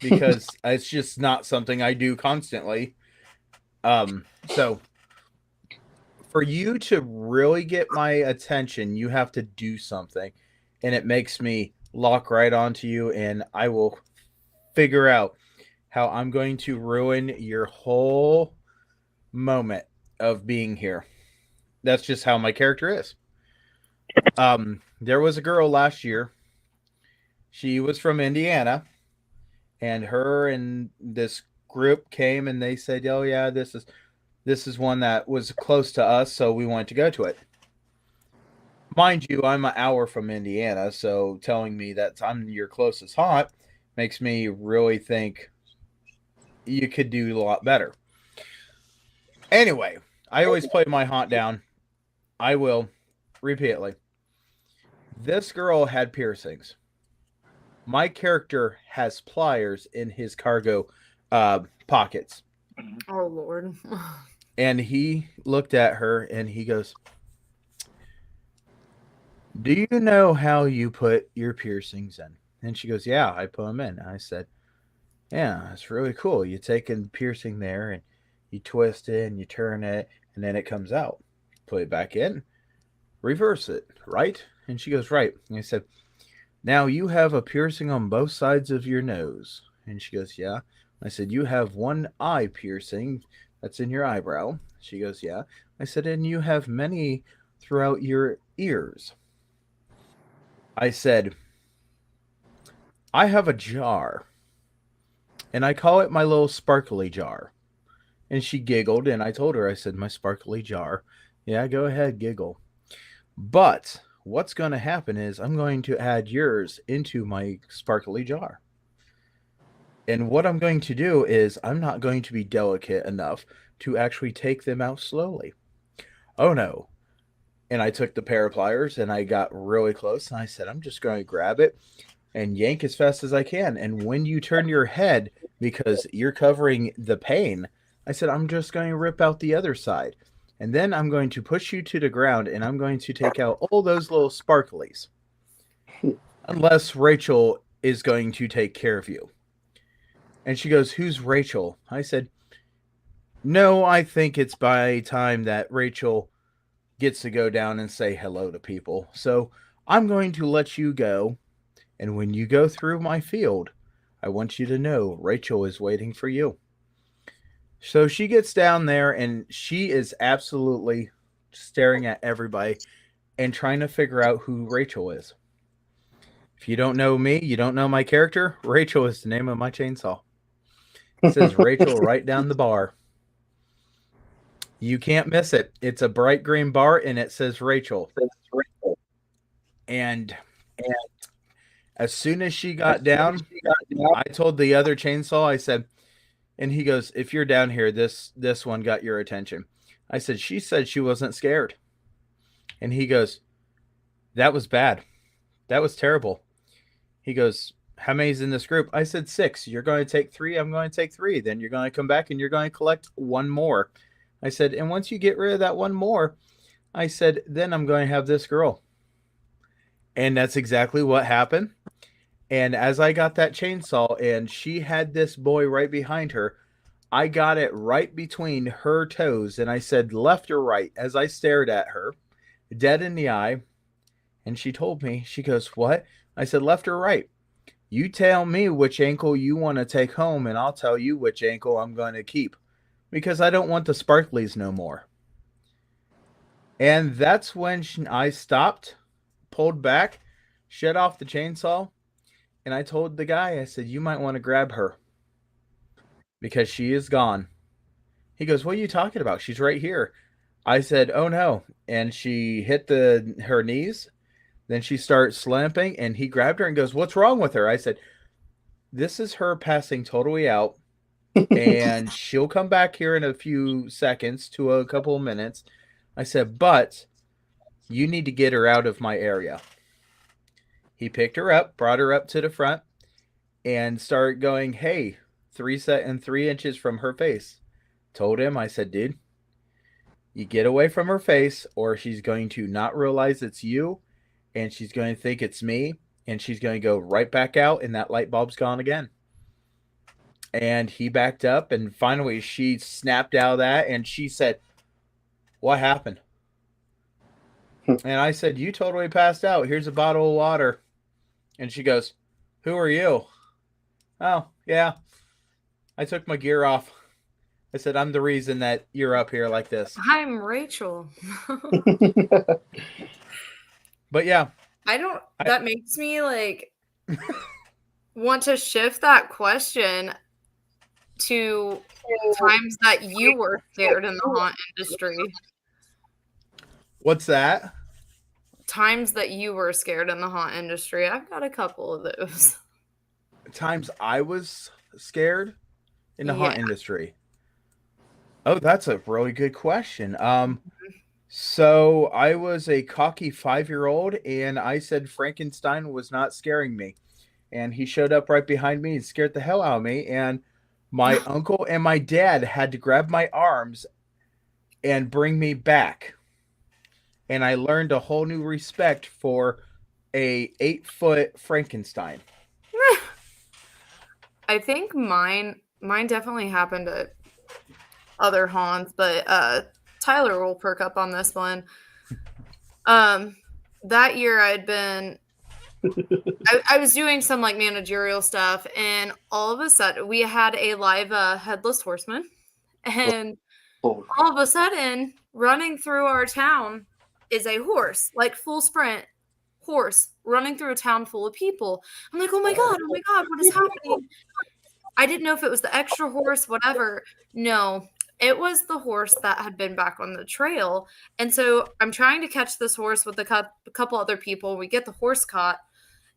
B: because it's just not something I do constantly. So for you to really get my attention, you have to do something, and it makes me lock right onto you, and I will figure out how I'm going to ruin your whole moment of being here. That's just how my character is. There was a girl last year. She was from Indiana, and her and this group came and they said, "Oh yeah, this is one that was close to us, so we wanted to go to it." Mind you, I'm an hour from Indiana, so telling me that I'm your closest haunt makes me really think you could do a lot better. Anyway, I always play my haunt down. I will repeatedly. This girl had piercings. My character has pliers in his cargo pockets.
K: Oh, Lord.
B: And he looked at her and he goes, "Do you know how you put your piercings in?" And she goes, "Yeah, I put them in." I said, "Yeah, that's really cool. You take a piercing there and you twist it and you turn it and then it comes out. Put it back in, reverse it, right?" And she goes, "Right." And I said, "Now you have a piercing on both sides of your nose." And she goes, "Yeah." I said, "You have one eye piercing that's in your eyebrow." She goes, "Yeah." I said, "And you have many throughout your ears." I said, "I have a jar, and I call it my little sparkly jar." And she giggled, and I told her, I said, "My sparkly jar." "Yeah, go ahead, giggle. But what's going to happen is I'm going to add yours into my sparkly jar. And what I'm going to do is I'm not going to be delicate enough to actually take them out slowly." "Oh, no." And I took the pair of pliers and I got really close and I said, "I'm just going to grab it and yank as fast as I can. And when you turn your head, because you're covering the pain," I said, "I'm just going to rip out the other side. And then I'm going to push you to the ground and I'm going to take out all those little sparklies. Unless Rachel is going to take care of you." And she goes, "Who's Rachel?" I said, "No, I think it's by time that Rachel gets to go down and say hello to people. So I'm going to let you go. And when you go through my field, I want you to know Rachel is waiting for you." So she gets down there and she is absolutely staring at everybody and trying to figure out who Rachel is. If you don't know me, you don't know my character, Rachel is the name of my chainsaw. It says Rachel right down the bar. You can't miss it. It's a bright green bar and it says Rachel. And as soon as she got down, I told the other chainsaw, I said, and he goes, "If you're down here, this one got your attention." I said, "She said she wasn't scared." And he goes, "That was bad. That was terrible." He goes, "How many's in this group?" I said, 6. "You're going to take 3. I'm going to take 3. Then you're going to come back and you're going to collect one more." I said, "And once you get rid of that one more," I said, "then I'm going to have this girl." And that's exactly what happened. And as I got that chainsaw and she had this boy right behind her, I got it right between her toes. And I said, "Left or right?" as I stared at her, dead in the eye. And she told me, she goes, "What?" I said, "Left or right? You tell me which ankle you want to take home, and I'll tell you which ankle I'm going to keep. Because I don't want the sparklies no more." And that's when I stopped, pulled back, shut off the chainsaw, and I told the guy, I said, "You might want to grab her because she is gone." He goes, "What are you talking about? She's right here." I said, "Oh no." And she hit her knees. Then she starts slamping and he grabbed her and goes, "What's wrong with her?" I said, "This is her passing totally out. And she'll come back here in a few seconds to a couple of minutes." I said, "But you need to get her out of my area." He picked her up, brought her up to the front, and started going, "Hey, 3 inches from her face." Told him, I said, "Dude, you get away from her face or she's going to not realize it's you and she's going to think it's me and she's going to go right back out and that light bulb's gone again." And he backed up, and finally she snapped out of that, and she said, "What happened?" And I said, "You totally passed out. Here's a bottle of water." And she goes, "Who are you?" "Oh, yeah. I took my gear off." I said, "I'm the reason that you're up here like this."
K: I'm Rachel.
B: But yeah.
K: That makes me like want to shift that question to times that you were scared in the haunt industry.
B: What's that?
K: Times that you were scared in the haunt industry. I've got a couple of those.
B: Times I was scared in the haunt industry. Oh, that's a really good question. So I was a cocky 5-year-old, and I said Frankenstein was not scaring me. And he showed up right behind me and scared the hell out of me. And my uncle and my dad had to grab my arms and bring me back. And I learned a whole new respect for a 8-foot Frankenstein.
K: I think mine definitely happened at other haunts, but Tyler will perk up on this one. That year I'd been I was doing some like managerial stuff, and all of a sudden we had a live headless horseman, and all of a sudden running through our town is a horse, like full sprint horse running through a town full of people. I'm like, oh my god, what is happening? I didn't know if it was the extra horse, whatever. No, it was the horse that had been back on the trail. And so I'm trying to catch this horse with a couple other people. We get the horse caught,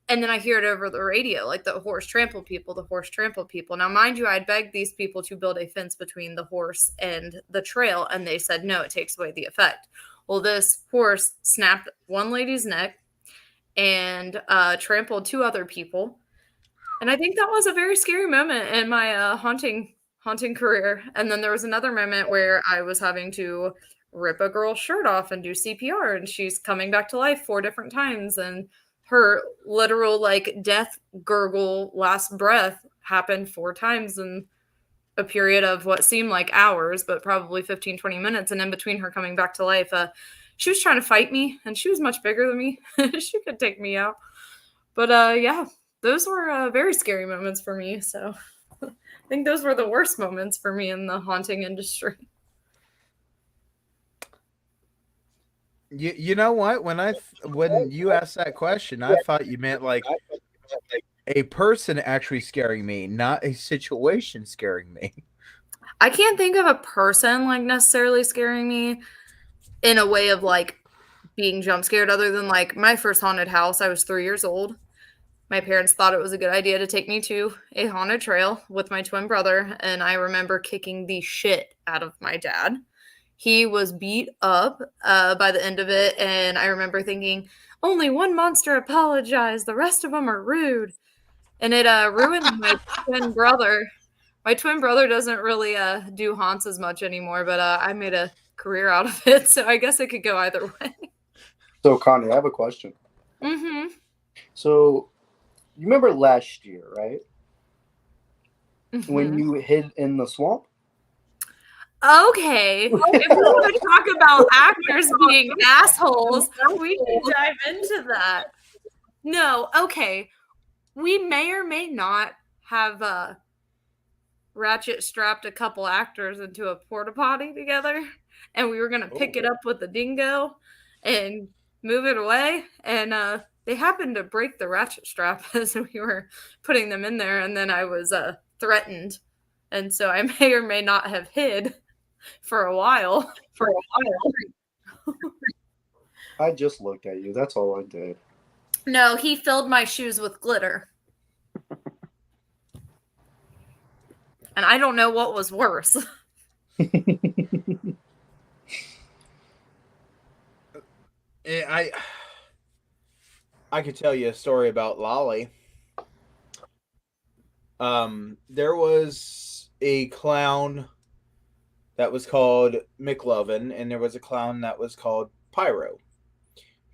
K: and then I hear it over the radio, like the horse trampled people, the horse trampled people. Now, mind you, I'd begged these people to build a fence between the horse and the trail, and they said, no, it takes away the effect. Well, this horse snapped one lady's neck and trampled 2 other people. And I think that was a very scary moment in my haunting career. And then there was another moment where I was having to rip a girl's shirt off and do CPR, and she's coming back to life 4 different times, and her literal like death gurgle last breath happened 4 times in a period of what seemed like hours, but probably 15-20 minutes. And in between her coming back to life, she was trying to fight me, and she was much bigger than me. She could take me out. But yeah, those were very scary moments for me. So I think those were the worst moments for me in the haunting industry.
B: You know what? When you asked that question, I thought you meant like a person actually scaring me, not a situation scaring me.
K: I can't think of a person like necessarily scaring me in a way of like being jump scared, other than like my first haunted house. I was 3 years old. My parents thought it was a good idea to take me to a haunted trail with my twin brother, and I remember kicking the shit out of my dad. He was beat up by the end of it, and I remember thinking, only one monster apologized, the rest of them are rude. And it ruined my twin brother. My twin brother doesn't really do haunts as much anymore, but I made a career out of it, so I guess it could go either way.
J: So, Connie, I have a question.
K: Mm-hmm.
J: So, you remember last year, right?
K: Mm-hmm.
J: When you hid in the swamp?
K: Okay. If we want to talk about actors being assholes, we can dive into that. No, okay. We may or may not have ratchet strapped a couple actors into a porta potty together, and we were going to pick it up with a dingo and move it away, and they happened to break the ratchet strap as we were putting them in there, and then I was threatened, and so I may or may not have hid for a while.
J: I just looked at you. That's all I did.
K: No, he filled my shoes with glitter. And I don't know what was worse.
B: I could tell you a story about Lolly. There was a clown that was called McLovin, and there was a clown that was called Pyro.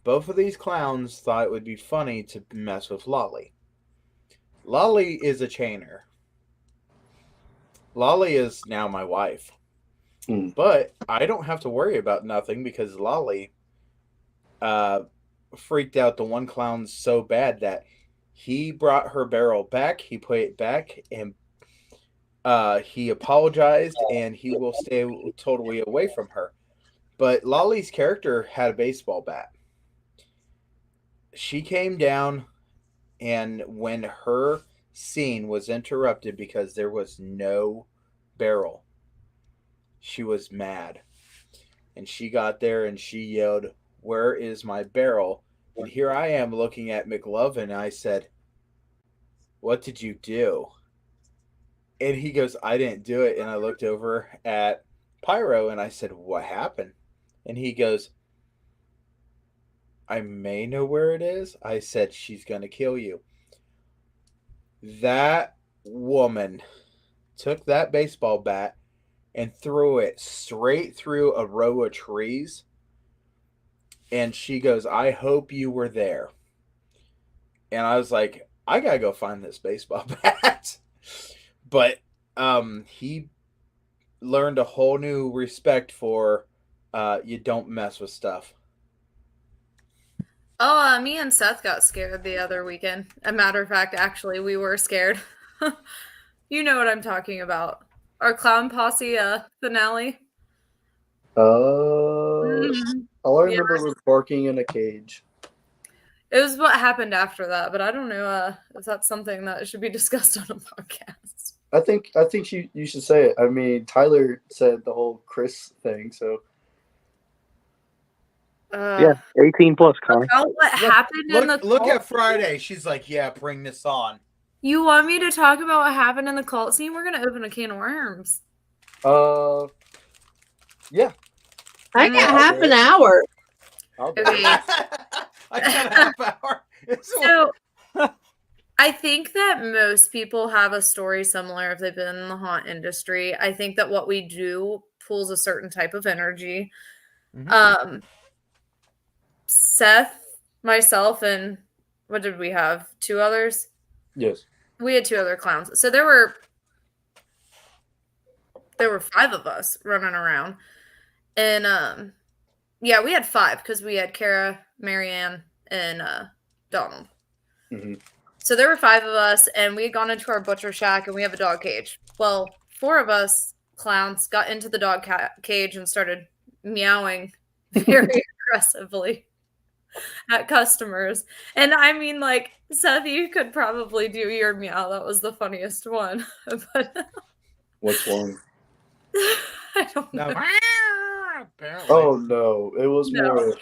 B: Both of these clowns thought it would be funny to mess with Lolly. Lolly is a chainer. Lolly is now my wife. But I don't have to worry about nothing because Lolly freaked out the one clown so bad that he brought her barrel back, he put it back, and he apologized, and he will stay totally away from her. But Lolly's character had a baseball bat. She came down, and when her scene was interrupted because there was no barrel, she was mad. And she got there and she yelled, "Where is my barrel?" And here I am looking at McLovin, and I said, "What did you do?" And he goes, "I didn't do it." And I looked over at Pyro and I said, "What happened?" And he goes, "I may know where it is." I said, "She's going to kill you." That woman took that baseball bat and threw it straight through a row of trees. And she goes, "I hope you were there." And I was like, I gotta go find this baseball bat. But he learned a whole new respect for you don't mess with stuff.
K: Oh, me and Seth got scared the other weekend. A matter of fact, actually, we were scared. You know what I'm talking about. Our Clown Posse finale.
J: All I remember was barking in a cage.
K: It was what happened after that, but I don't know if that's something that should be discussed on a podcast.
J: I think you should say it. I mean, Tyler said the whole Chris thing, so.
I: Yeah, 18 plus, Connie.
K: About what happened in the
B: Look
K: cult
B: at Friday. She's like, "Yeah, bring this on."
K: You want me to talk about what happened in the cult scene? We're gonna open a can of worms.
J: Yeah.
A: I got half an hour.
K: Okay.
B: I got a half hour.
K: So I think that most people have a story similar if they've been in the haunt industry. I think that what we do pulls a certain type of energy. Seth, myself, and what did we have? 2 others?
J: Yes.
K: We had 2 other clowns. So there were 5 of us running around. And yeah, we had 5 because we had Kara, Marianne, and Donald. So there were 5 of us, and we had gone into our butcher shack, and we have a dog cage. Well, 4 of us clowns got into the dog cage and started meowing very aggressively at customers. And I mean, like, Seth, you could probably do your meow. That was the funniest one. But
J: Which one?
K: I don't know.
B: Apparently.
J: Oh no, it was more.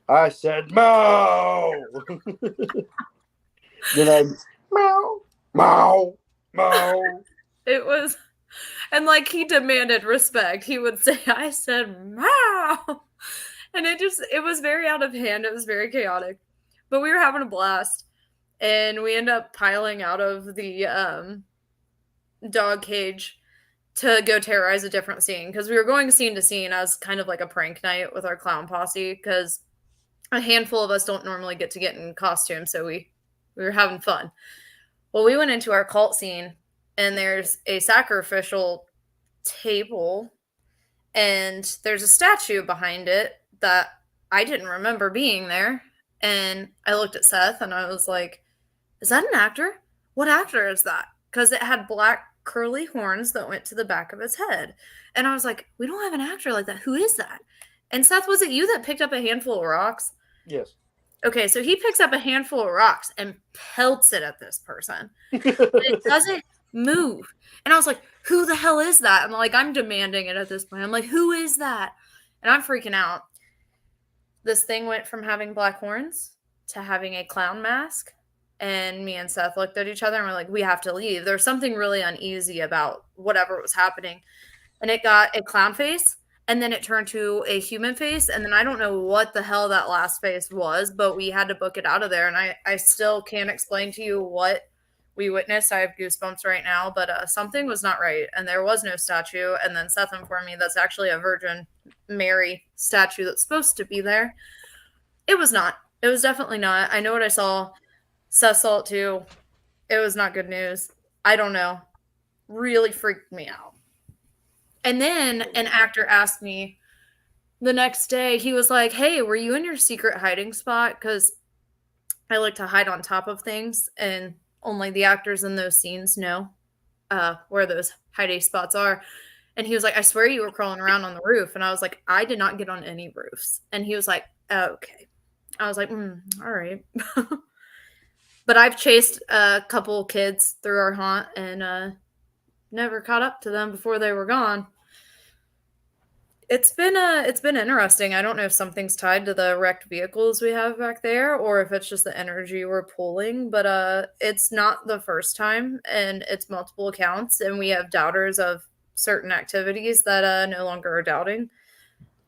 J: I said meow. Then I meow, meow, meow.
K: It was, and like he demanded respect. He would say, "I said meow," and it was very out of hand. It was very chaotic, but we were having a blast, and we ended up piling out of the dog cage to go terrorize a different scene because we were going scene to scene as kind of like a prank night with our clown posse because a handful of us don't normally get in costume, so we were having fun. Well, we went into our cult scene, and there's a sacrificial table, and there's a statue behind it that I didn't remember being there. And I looked at Seth, and I was like, "Is that an actor? What actor is that?" Because it had black curly horns that went to the back of its head. And I was like, "We don't have an actor like that. Who is that?" And Seth, was it you that picked up a handful of rocks?
J: Yes.
K: Okay, so he picks up a handful of rocks and pelts it at this person. It doesn't move. And I was like, "Who the hell is that?" And like, I'm demanding it at this point. I'm like, "Who is that?" And I'm freaking out. This thing went from having black horns to having a clown mask. And me and Seth looked at each other and we're like, "We have to leave." There's something really uneasy about whatever was happening. And it got a clown face. And then it turned to a human face. And then I don't know what the hell that last face was, but we had to book it out of there. And I still can't explain to you what we witnessed. I have goosebumps right now, but something was not right. And there was no statue. And then Seth informed me that's actually a Virgin Mary statue that's supposed to be there. It was not. It was definitely not. I know what I saw. Seth saw it too. It was not good news. I don't know. Really freaked me out. And then an actor asked me the next day, he was like, hey, were you in your secret hiding spot? Because I like to hide on top of things, and only the actors in those scenes know where those hiding spots are. And he was like, I swear you were crawling around on the roof. And I was like, I did not get on any roofs. And he was like, oh, okay. I was like, all right. But I've chased a couple kids through our haunt and never caught up to them before they were gone. It's been interesting. I don't know if something's tied to the wrecked vehicles we have back there or if it's just the energy we're pulling, but it's not the first time, and it's multiple accounts, and we have doubters of certain activities that no longer are doubting.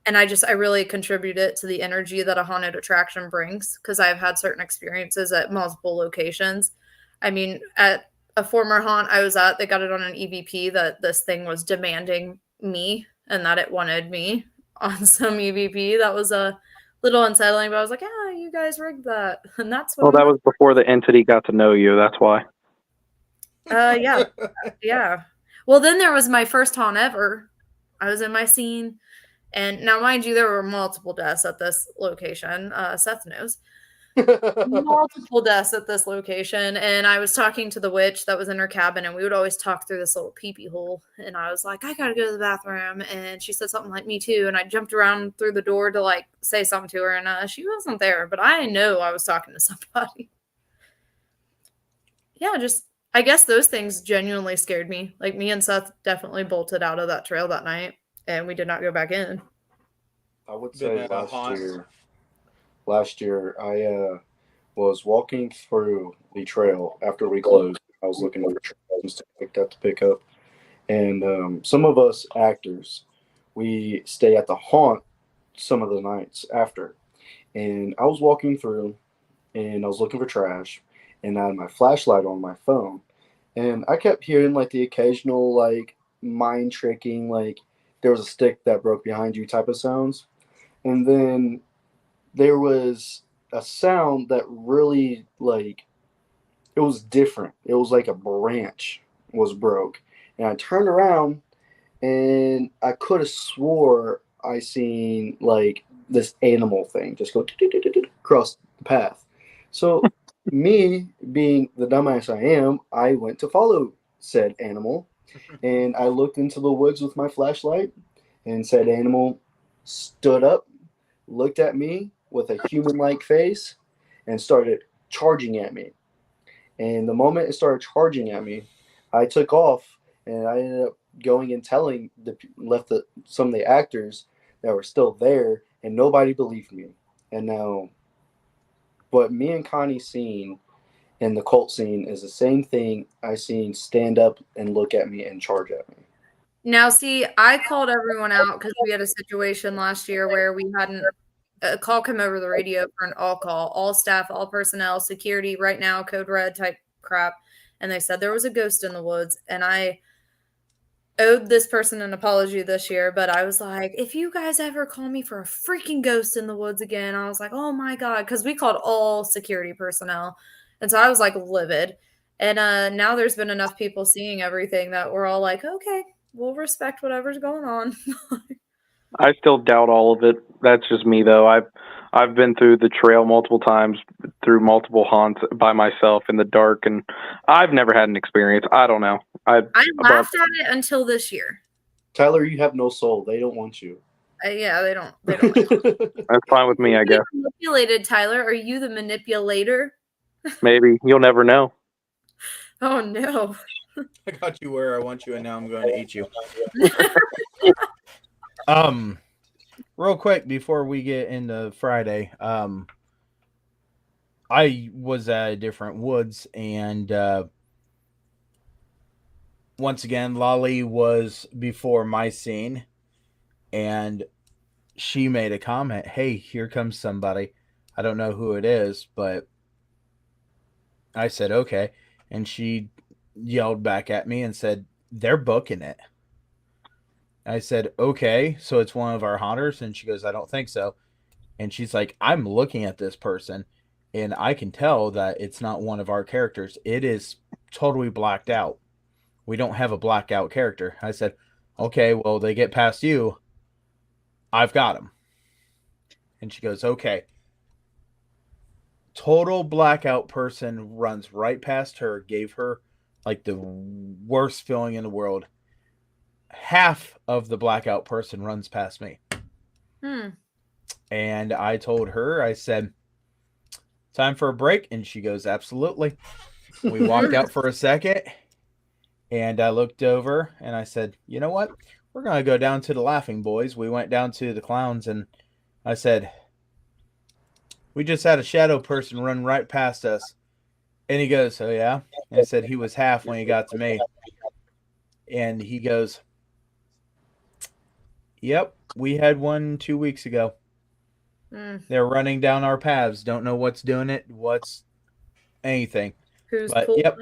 K: And I really contribute it to the energy that a haunted attraction brings, because I've had certain experiences at multiple locations. I mean, at a former haunt I was at, they got it on an EVP that this thing was demanding me and that it wanted me on some EVP. That was a little unsettling, but I was like, yeah, you guys rigged that. And that's what
I: Well, that was before the entity got to know you. That's why.
K: yeah. Yeah. Well, then there was my first haunt ever. I was in my scene. And now, mind you, there were multiple deaths at this location. Seth knows. Multiple deaths at this location. And I was talking to the witch that was in her cabin, and we would always talk through this little peepee hole. And I was like, I gotta go to the bathroom. And she said something like, me too. And I jumped around through the door to like say something to her, and she wasn't there, but I know I was talking to somebody. Yeah, just I guess those things genuinely scared me. Like, me and Seth definitely bolted out of that trail that night, and we did not go back in.
J: I would say last year I was walking through the trail after we closed. I was looking over trails and stuff like that to pick up. And some of us actors, we stay at the haunt some of the nights after. And I was walking through and I was looking for trash, and I had my flashlight on my phone. And I kept hearing like the occasional like mind tricking, like there was a stick that broke behind you type of sounds. And then there was a sound that really like it was different. It was like a branch was broke. And I turned around and I could have swore I seen like this animal thing just go across the path. So me being the dumbass I am, I went to follow said animal, and I looked into the woods with my flashlight, and said animal stood up, looked at me with a human-like face, and started charging at me. And the moment it started charging at me, I took off, and I ended up going and telling some of the actors that were still there, and nobody believed me. And now, what me and Connie seen in the cult scene is the same thing I seen stand up and look at me and charge at me.
K: Now, see, I called everyone out because we had a situation last year where we had a call come over the radio for an all call, all staff, all personnel, security, right now, code red type crap. And they said there was a ghost in the woods. And I owed this person an apology this year, but I was like, if you guys ever call me for a freaking ghost in the woods again, I was like, oh my God, because we called all security personnel. And so I was like livid. And now there's been enough people seeing everything that we're all like, okay, we'll respect whatever's going on.
I: I still doubt all of it. That's just me, though. I've been through the trail multiple times, through multiple haunts by myself in the dark, and I've never had an experience. I don't know. I
K: laughed at it until this year.
J: Tyler, you have no soul. They don't want you.
K: Yeah, they don't.
I: That's fine with me, I guess.
K: Manipulated, Tyler. Are you the manipulator?
I: Maybe. You'll never know.
K: Oh, no.
B: I got you where I want you, and now I'm going to eat you. Real quick before we get into Friday, I was at different woods, and once again, Lolly was before my scene, and she made a comment, hey, here comes somebody. I don't know who it is, but I said, okay. And she yelled back at me and said, they're booking it. I said, okay, so it's one of our haunters? And she goes, I don't think so. And she's like, I'm looking at this person, and I can tell that it's not one of our characters. It is totally blacked out. We don't have a blackout character. I said, Okay, well, they get past you. I've got them. And she goes, okay. Total blackout person runs right past her, gave her like the worst feeling in the world. Half of the blackout person runs past me. And I told her, I said, time for a break. And she goes, absolutely. We walked out for a second. And I looked over and I said, you know what? We're going to go down to the Laughing Boys. We went down to the Clowns and I said, we just had a shadow person run right past us. And he goes, oh, yeah? And I said, he was half when he got to me. And he goes, yep, we had one 2 weeks ago. They're running down our paths. Don't know what's doing it, what's anything.
K: Who's
B: but
K: pulling
B: yep,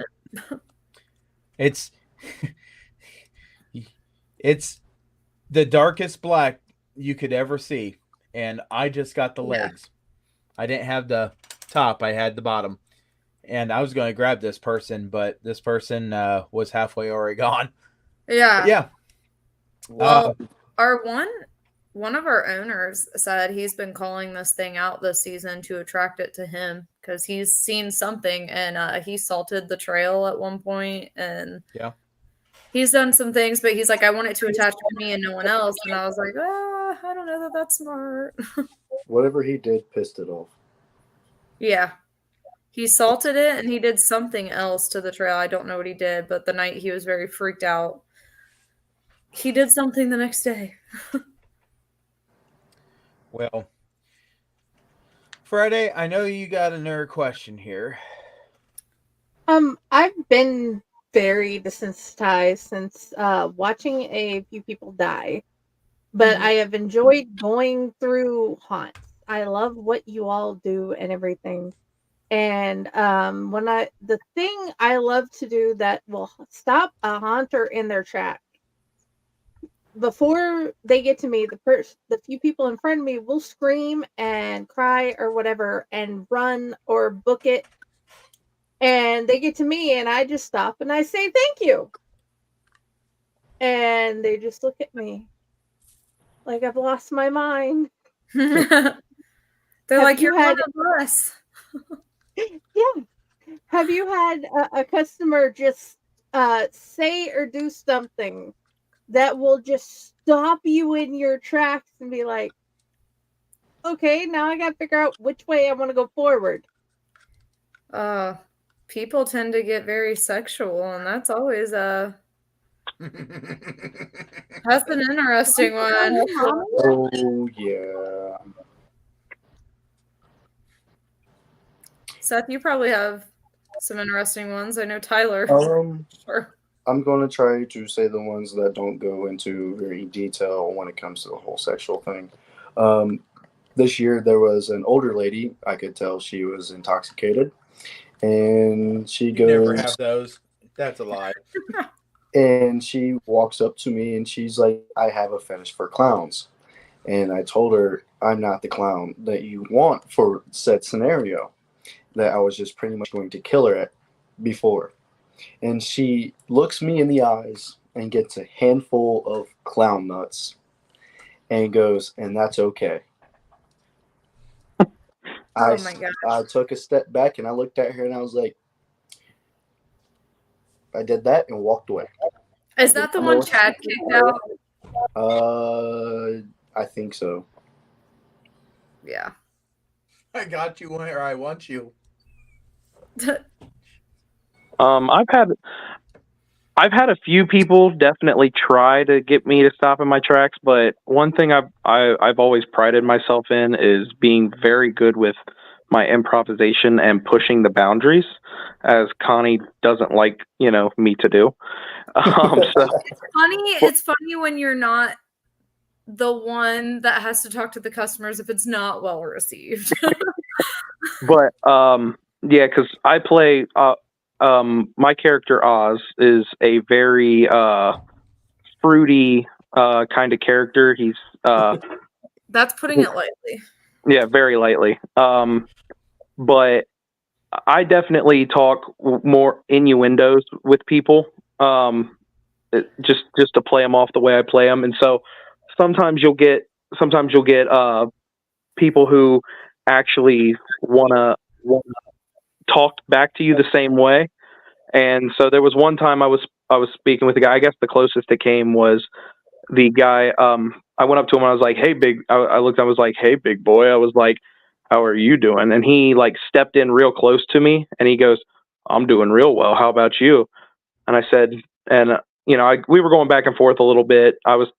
K: it?
B: it's the darkest black you could ever see. And I just got the legs. I didn't have the top. I had the bottom. And I was going to grab this person, but this person was halfway already gone.
K: Yeah.
B: Yeah.
K: Well, our one of our owners said he's been calling this thing out this season to attract it to him because he's seen something, and he salted the trail at one point, and he's done some things, but he's like, I want it to attach to me and no one else. And I was like, I don't know that that's smart.
J: Whatever he did pissed it off.
K: Yeah. He salted it and he did something else to the trail. I don't know what he did, but the night he was very freaked out. He did something the next day.
B: Well, Friday, I know you got another question here.
A: I've been very desensitized since watching a few people die, but I have enjoyed going through haunts. I love what you all do and everything. And the thing I love to do that will stop a haunter in their track before they get to me, the few people in front of me will scream and cry or whatever and run or book it. And they get to me and I just stop and I say, thank you. And they just look at me like I've lost my mind.
K: They're like, you're one of us.
A: Yeah. Have you had a customer just say or do something that will just stop you in your tracks and be like, okay, now I got to figure out which way I want to go forward?
K: People tend to get very sexual, and that's always that's an interesting one.
J: Oh, yeah.
K: Seth, you probably have some interesting ones. I know Tyler. Sure.
J: I'm going to try to say the ones that don't go into very detail when it comes to the whole sexual thing. This year, there was an older lady. I could tell she was intoxicated. And she goes...
B: You never have those. That's a lie.
J: And she walks up to me and she's like, I have a fetish for clowns. And I told her, I'm not the clown that you want for said scenario. That I was just pretty much going to kill her at before. And she looks me in the eyes and gets a handful of clown nuts and goes, and that's okay.
K: Oh my gosh.
J: I took a step back and I looked at her and I was like, I did that and walked away.
K: Is that the one Chad kicked out?
J: I think so.
K: Yeah.
B: I got you where I want you.
I: I've had a few people definitely try to get me to stop in my tracks, but one thing I've always prided myself in is being very good with my improvisation and pushing the boundaries, as Connie doesn't like, me to do.
K: It's funny when you're not the one that has to talk to the customers if it's not well received.
I: But yeah, because I play my character Oz is a very fruity kind of character. He's
K: that's putting it lightly.
I: Yeah, very lightly. But I definitely talk more innuendos with people. just to play them off the way I play them. And so sometimes you'll get people who actually want to talk back to you the same way. And so there was one time I was speaking with a guy. I guess the closest it came was the guy. I went up to him and I was like, "Hey, I looked. I was like, "Hey, big boy." I was like, "How are you doing?" And he like stepped in real close to me and he goes, "I'm doing real well. How about you?" And I said, and we were going back and forth a little bit. I was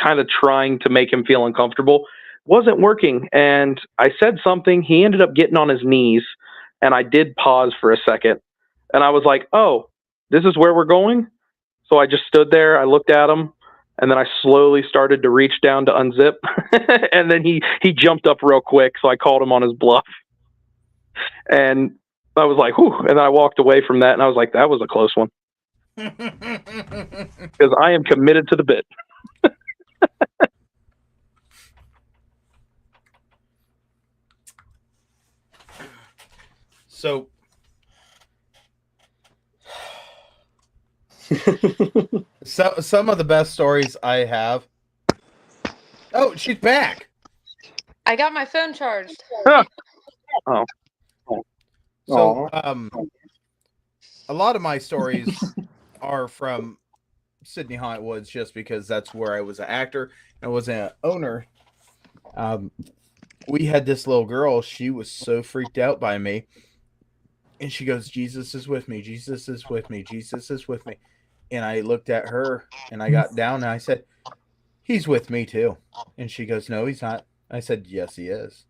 I: kind of trying to make him feel uncomfortable. Wasn't working. And I said something. He ended up getting on his knees, and I did pause for a second. And I was like, "Oh, this is where we're going?" So I just stood there. I looked at him, and then I slowly started to reach down to unzip. And then he jumped up real quick. So I called him on his bluff. And I was like, whew. And then I walked away from that, and I was like, that was a close one. Because I am committed to the bit.
B: So some of the best stories I have. Oh, she's back.
H: I got my phone charged.
I: Oh.
B: So a lot of my stories are from Sydney Haunted Woods just because that's where I was an actor and I was an owner. We had this little girl. She was so freaked out by me. And she goes, "Jesus is with me. Jesus is with me. Jesus is with me." And I looked at her and I got down and I said, "He's with me too." And she goes, "No, he's not." I said, "Yes, he is."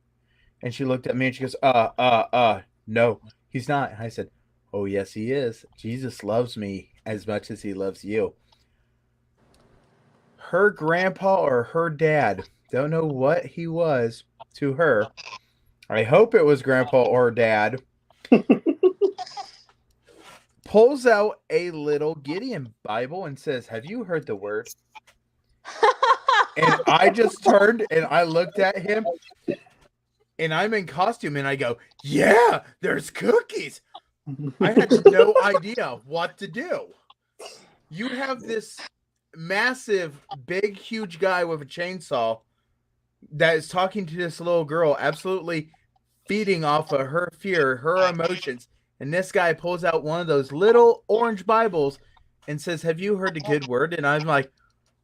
B: And she looked at me and she goes, no, he's not." I said, "Oh, yes, he is. Jesus loves me as much as he loves you." Her grandpa or her dad, don't know what he was to her. I hope it was grandpa or dad. Pulls out a little Gideon Bible and says, "Have you heard the word?" And I just turned and I looked at him and I'm in costume and I go, "Yeah, there's cookies." I had no idea what to do. You have this massive, big, huge guy with a chainsaw that is talking to this little girl, absolutely feeding off of her fear, her emotions. And this guy pulls out one of those little orange Bibles and says, "Have you heard the good word?" And I'm like,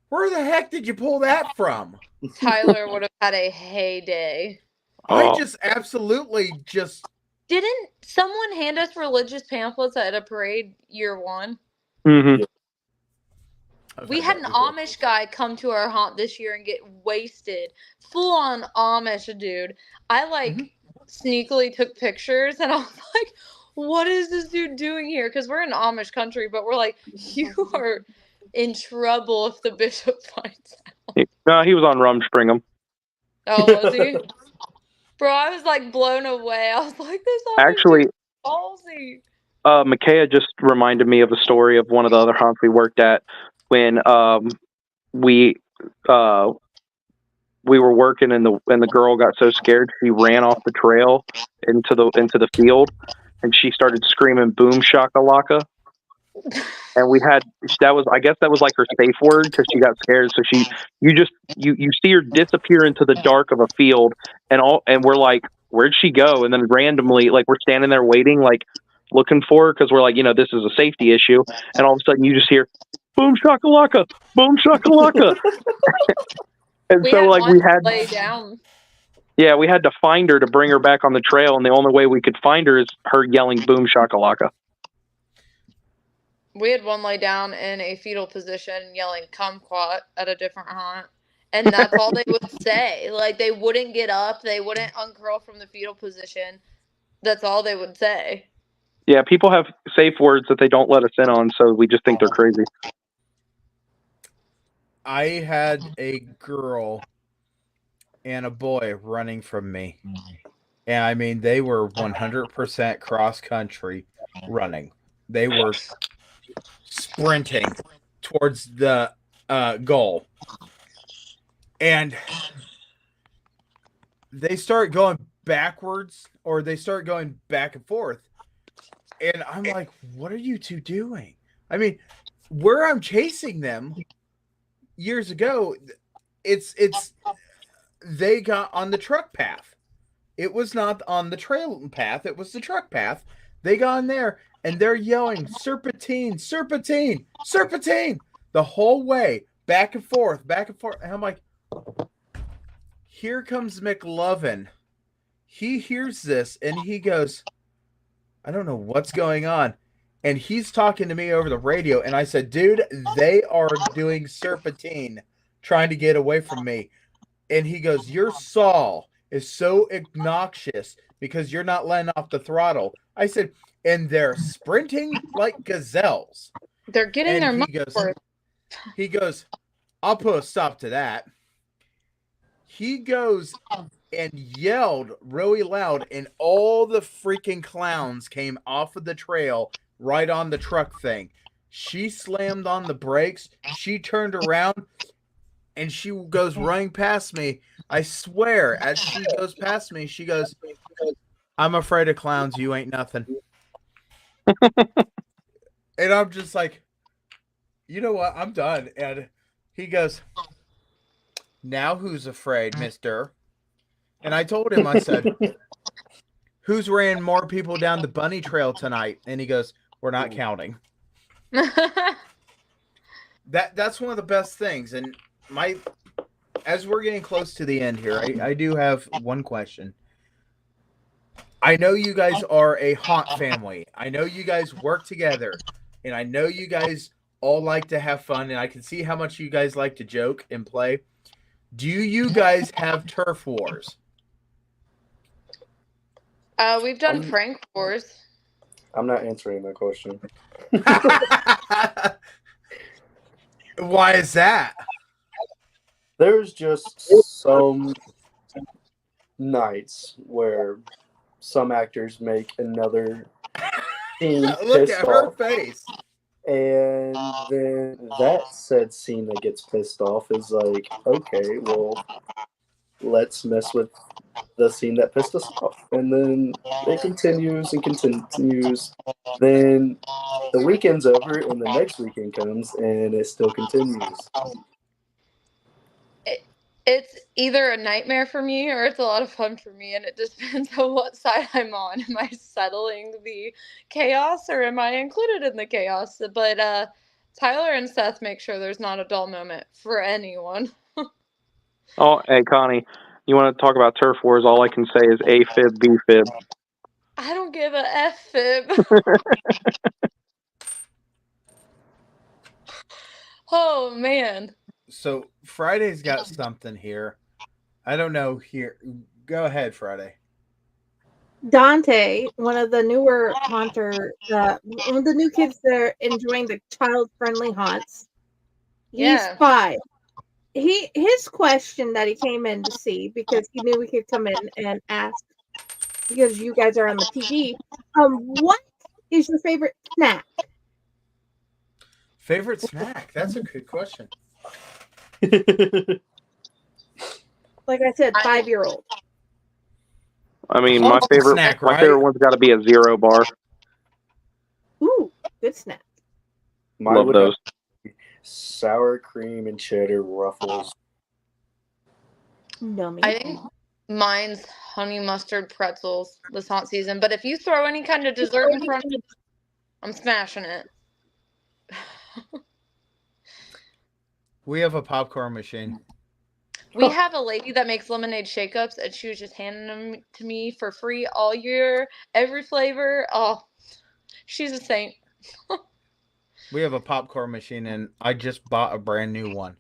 B: where the heck did you pull that from?
H: Tyler would have had a heyday.
B: I just absolutely just...
H: Didn't someone hand us religious pamphlets at a parade year one?
I: Mm-hmm.
H: We had an Amish guy come to our haunt this year and get wasted. Full on Amish, dude. I sneakily took pictures and I was like, what is this dude doing here? Because we're in Amish country, but we're like, you are in trouble if the bishop finds out.
I: No, he was on Rumspringham.
H: Oh, was he? Bro, I was like blown away. I was like, this Amish
I: Actually,
H: dude's ballsy.
I: Micaiah just reminded me of a story of one of the other haunts we worked at when we were working and the girl got so scared she ran off the trail into the field and she started screaming "boom shakalaka." And I guess that was like her safe word because she got scared. So you see her disappear into the dark of a field and we're like, where'd she go? And then randomly, like, we're standing there waiting, like looking for her because we're like, this is a safety issue. And all of a sudden you just hear "boom shakalaka, boom shakalaka." And
H: we
I: so
H: had
I: like
H: one
I: we had
H: lay down.
I: Yeah, we had to find her to bring her back on the trail, and the only way we could find her is her yelling "boom shakalaka."
H: We had one lay down in a fetal position yelling "kumquat" at a different haunt. And that's all they would say. Like, they wouldn't get up. They wouldn't uncurl from the fetal position. That's all they would say.
I: Yeah, people have safe words that they don't let us in on, so we just think they're crazy.
B: I had a girl and a boy running from me. And I mean, they were 100% cross country running. They were sprinting towards the goal. And they start going backwards or they start going back and forth. And I'm like, what are you two doing? I mean, where I'm chasing them years ago, it's they got on the truck path. It was not on the trail path, it was the truck path. They got in there and they're yelling serpentine, serpentine, serpentine the whole way, back and forth, back and forth. And I'm like, here comes McLovin. He hears this and he goes, I don't know what's going on. And he's talking to me over the radio. And I said, dude, they are doing serpentine, trying to get away from me. And he goes, your saw is so obnoxious because you're not letting off the throttle. I said, and they're sprinting like gazelles.
H: They're getting
B: And
H: their
B: he goes, I'll put a stop to that. He goes and yelled really loud, and all the freaking clowns came off of the trail right on the truck thing. She slammed on the brakes. She turned around, and she goes running past me. I swear, as she goes past me, she goes, I'm afraid of clowns. You ain't nothing. And I'm just like, you know what? I'm done. And he goes, now who's afraid, mister? And I told him, I said, who's ran more people down the bunny trail tonight? And he goes, we're not counting. That's one of the best things. And as we're getting close to the end here, I do have one question. I know you guys are a haunt family. I know you guys work together. And I know you guys all like to have fun. And I can see how much you guys like to joke and play. Do you guys have turf wars?
H: We've done prank wars.
J: I'm not answering that question.
B: Why is that?
J: There's just some nights where some actors make another scene
B: Look
J: pissed
B: at her
J: off,
B: face.
J: and then that said scene that gets pissed off is like, okay, well, let's mess with the scene that pissed us off. And then it continues and continues. Then the weekend's over and the next weekend comes and it still continues.
H: It's either a nightmare for me or it's a lot of fun for me, and it just depends on what side I'm on. Am I settling the chaos or am I included in the chaos? But Tyler and Seth make sure there's not a dull moment for anyone.
I: Oh, hey, Connie, you want to talk about turf wars? All I can say is A-fib, B-fib.
H: I don't give a F-fib. Oh, man.
B: So Friday's got something here. I don't know here. Go ahead, Friday.
A: Dante, one of the newer haunters, one of the new kids that are enjoying the child-friendly haunts. He's 5. His question that he came in to see, because he knew we could come in and ask, because you guys are on the TV, what is your favorite snack?
B: Favorite snack? That's a good question.
A: Like I said, 5-year-old.
I: I mean, my favorite
B: snack,
I: my favorite one's got to be a Zero bar.
A: Ooh, good snack.
I: Love those.
J: Sour cream and cheddar ruffles.
A: Nummy.
H: I think mine's honey mustard pretzels this haunt season. But if you throw any kind of dessert in front of me, I'm smashing it.
B: We have a popcorn machine.
H: We have a lady that makes lemonade shake-ups, and she was just handing them to me for free all year, every flavor. Oh, she's a saint.
B: We have a popcorn machine, and I just bought a brand new one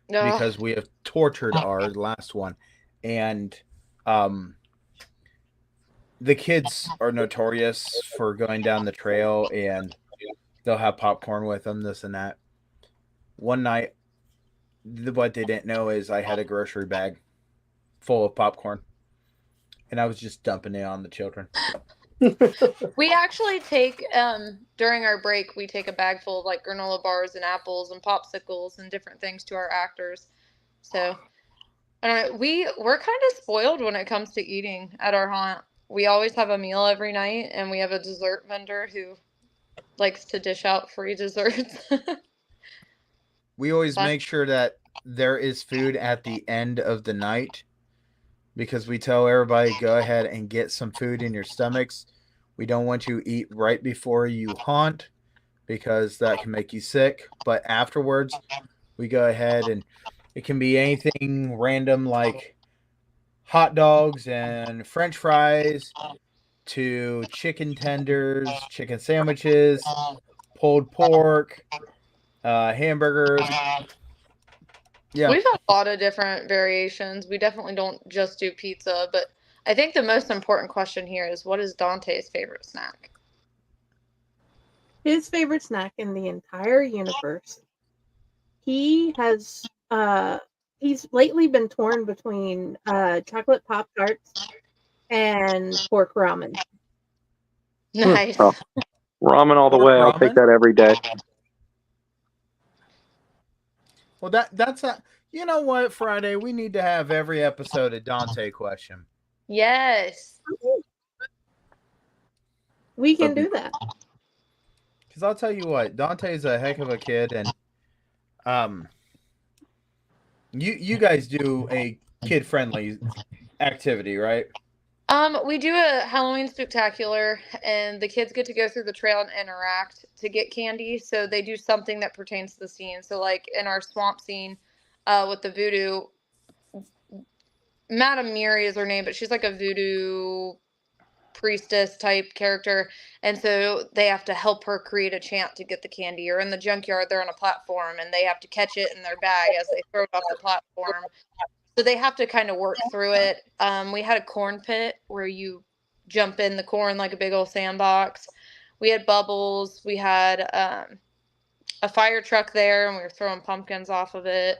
H: No.
B: because we have tortured our last one. And the kids are notorious for going down the trail, and they'll have popcorn with them, this and that. One night, what they didn't know is I had a grocery bag full of popcorn, and I was just dumping it on the children.
H: We actually take, during our break, we take a bag full of like granola bars and apples and popsicles and different things to our actors. So, I don't know, we're kind of spoiled when it comes to eating at our haunt. We always have a meal every night, and we have a dessert vendor who likes to dish out free desserts.
B: We always
H: That's-
B: make sure that there is food at the end of the night because we tell everybody go ahead and get some food in your stomachs. We don't want you to eat right before you haunt because that can make you sick. But afterwards, we go ahead and it can be anything random like hot dogs and French fries to chicken tenders, chicken sandwiches, pulled pork, hamburgers. Yeah.
H: We've had a lot of different variations. We definitely don't just do pizza, but I think the most important question here is what is Dante's favorite snack?
A: His favorite snack in the entire universe. He has he's lately been torn between chocolate pop tarts and pork ramen.
H: Nice.
I: Oh, ramen all the
B: Pork
I: way. I'll take
B: ramen?
I: that every day.
B: Well, that's a you know what, Friday, we need to have every episode a Dante question.
H: Yes.
A: We can do that.
B: Because I'll tell you what, Dante's a heck of a kid, and you guys do a kid friendly activity, right?
H: We do a Halloween spectacular, and the kids get to go through the trail and interact to get candy. So they do something that pertains to the scene. So, like in our swamp scene, with the voodoo, Madame Miri is her name, but she's like a voodoo priestess type character, and so they have to help her create a chant to get the candy. Or in the junkyard, they're on a platform, and they have to catch it in their bag as they throw it off the platform. So they have to kind of work through it. We had a corn pit where you jump in the corn like a big old sandbox. We had bubbles. We had a fire truck there, and we were throwing pumpkins off of it.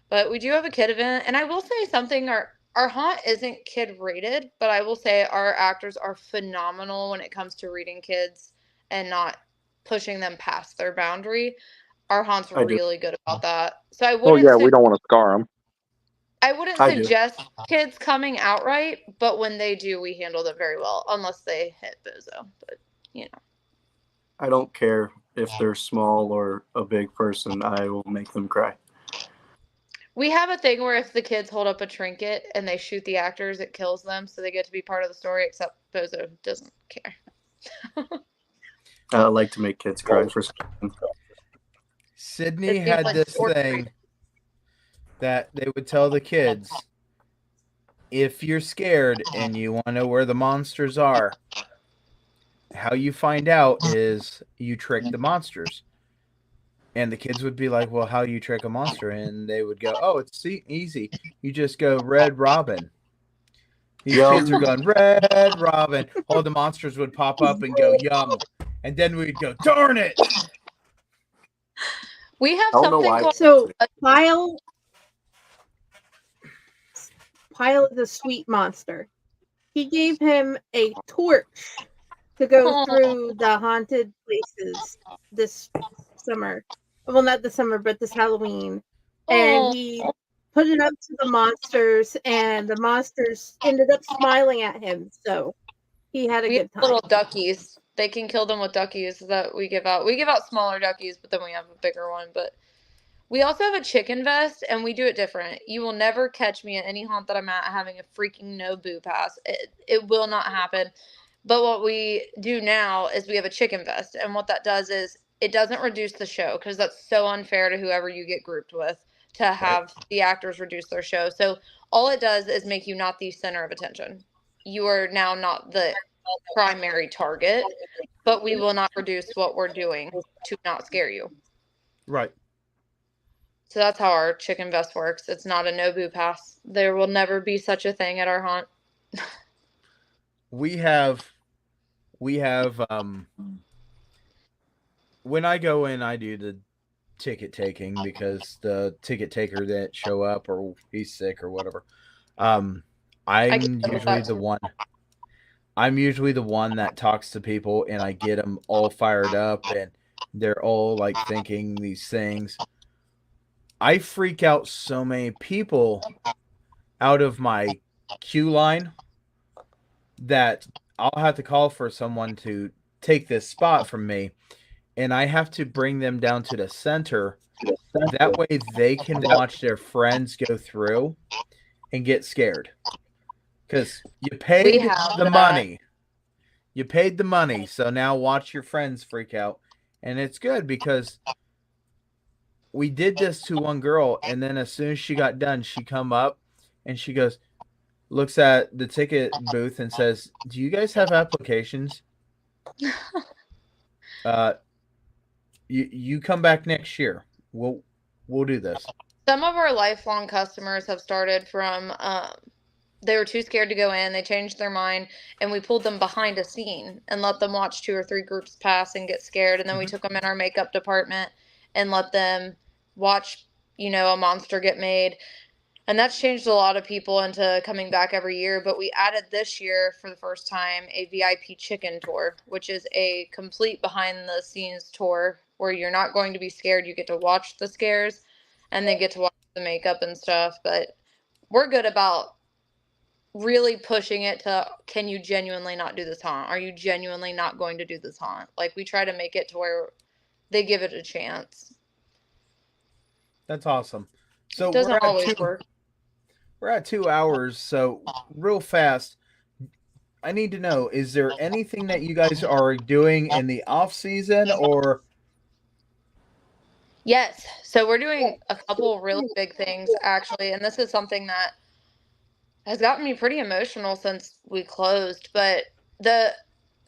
H: But we do have a kid event, and I will say something. Our haunt isn't kid rated, but I will say our actors are phenomenal when it comes to reading kids and not pushing them past their boundary. Our haunt's really good about that. So I
I: Well,
H: wouldn't
I: yeah, we don't want to scar them.
H: I wouldn't
J: I do.
H: suggest kids coming outright, but when they do, we handle them very well, unless they hit Bozo. But, you know.
J: I don't care if they're small or a big person. I will make them cry.
H: We have a thing where if the kids hold up a trinket and they shoot the actors, it kills them, so they get to be part of the story, except Bozo doesn't care.
J: I like to make kids cry for something.
B: Sydney had this thing that they would tell the kids, if you're scared and you want to know where the monsters are, how you find out is you trick the monsters. And the kids would be like, well, how do you trick a monster? And they would go, oh, it's easy. You just go Red Robin. These kids are going, Red Robin. All the monsters would pop up and go, yum. And then we'd go, darn it.
H: We have something called...
A: So, Pyle is a sweet monster. He gave him a torch to go through the haunted places this summer. Well, not this summer, but this Halloween. And he put it up to the monsters, and the monsters ended up smiling at him. So he had a good time.
H: Little duckies. They can kill them with duckies that we give out. We give out smaller duckies, but then we have a bigger one. But we also have a chicken vest, and we do it different. You will never catch me at any haunt that I'm at having a freaking no boo pass. It will not happen. But what we do now is we have a chicken vest, and what that does is it doesn't reduce the show, because that's so unfair to whoever you get grouped with to have the actors reduce their show. So all it does is make you not the center of attention. You are now not the primary target, but we will not reduce what we're doing to not scare you.
B: Right.
H: So that's how our chicken vest works. It's not a no boo pass. There will never be such a thing at our haunt.
B: We have when I go in, I do the ticket taking because the ticket taker didn't show up or he's sick or whatever. I'm usually the one that talks to people, and I get them all fired up, and they're all like thinking these things. I freak out so many people out of my queue line that I'll have to call for someone to take this spot from me. and I have to bring them down to the center. That way they can watch their friends go through and get scared. Because you paid the money. You paid the money, so now watch your friends freak out. And it's good because we did this to one girl, and then as soon as she got done, she come up and she goes, looks at the ticket booth and says, "Do you guys have applications? You come back next year. We'll do this."
H: Some of our lifelong customers have started from they were too scared to go in, they changed their mind, and we pulled them behind a scene and let them watch 2 or 3 groups pass and get scared, and then we took them in our makeup department and let them watch, you know, a monster get made. And that's changed a lot of people into coming back every year. But we added this year for the first time a VIP chicken tour, which is a complete behind the scenes tour where you're not going to be scared. You get to watch the scares and then get to watch the makeup and stuff. But we're good about really pushing it to, can you genuinely not do this haunt? Are you genuinely not going to do this haunt? Like, we try to make it to where they give it a chance.
B: That's awesome. So
H: it doesn't always work.
B: We're at 2 hours, so real fast, I need to know, is there anything that you guys are doing in the off season or?
H: Yes. So we're doing a couple really big things actually, and this is something that has gotten me pretty emotional since we closed, but the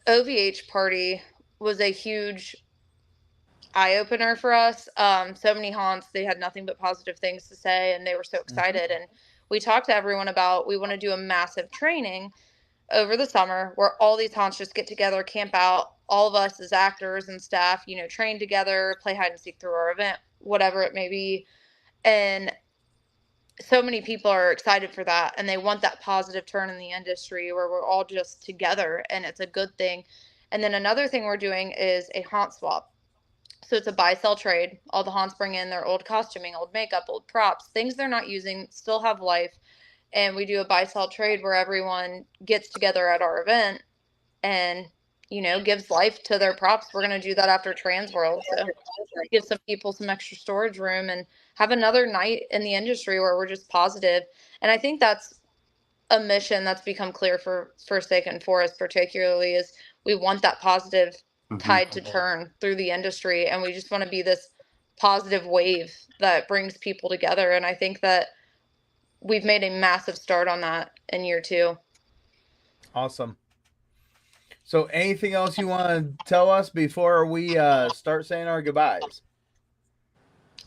H: OVH party was a huge eye-opener for us. So many haunts, they had nothing but positive things to say, and they were so excited. And we talked to everyone about, we want to do a massive training over the summer where all these haunts just get together, camp out, all of us as actors and staff, you know, train together, play hide and seek through our event, whatever it may be. And so many people are excited for that, and they want that positive turn in the industry where we're all just together and it's a good thing. And then another thing we're doing is a haunt swap. So it's a buy-sell trade. All the haunts bring in their old costuming, old makeup, old props, things they're not using, still have life. And we do a buy-sell trade where everyone gets together at our event and, you know, gives life to their props. We're going to do that after Trans World. So give some people some extra storage room and have another night in the industry where we're just positive. And I think that's a mission that's become clear for Forsaken Forest particularly, is we want that positive tide to turn through the industry, and we just want to be this positive wave that brings people together. And I think that we've made a massive start on that in year 2.
B: Awesome. So anything else you want to tell us before we start saying our goodbyes?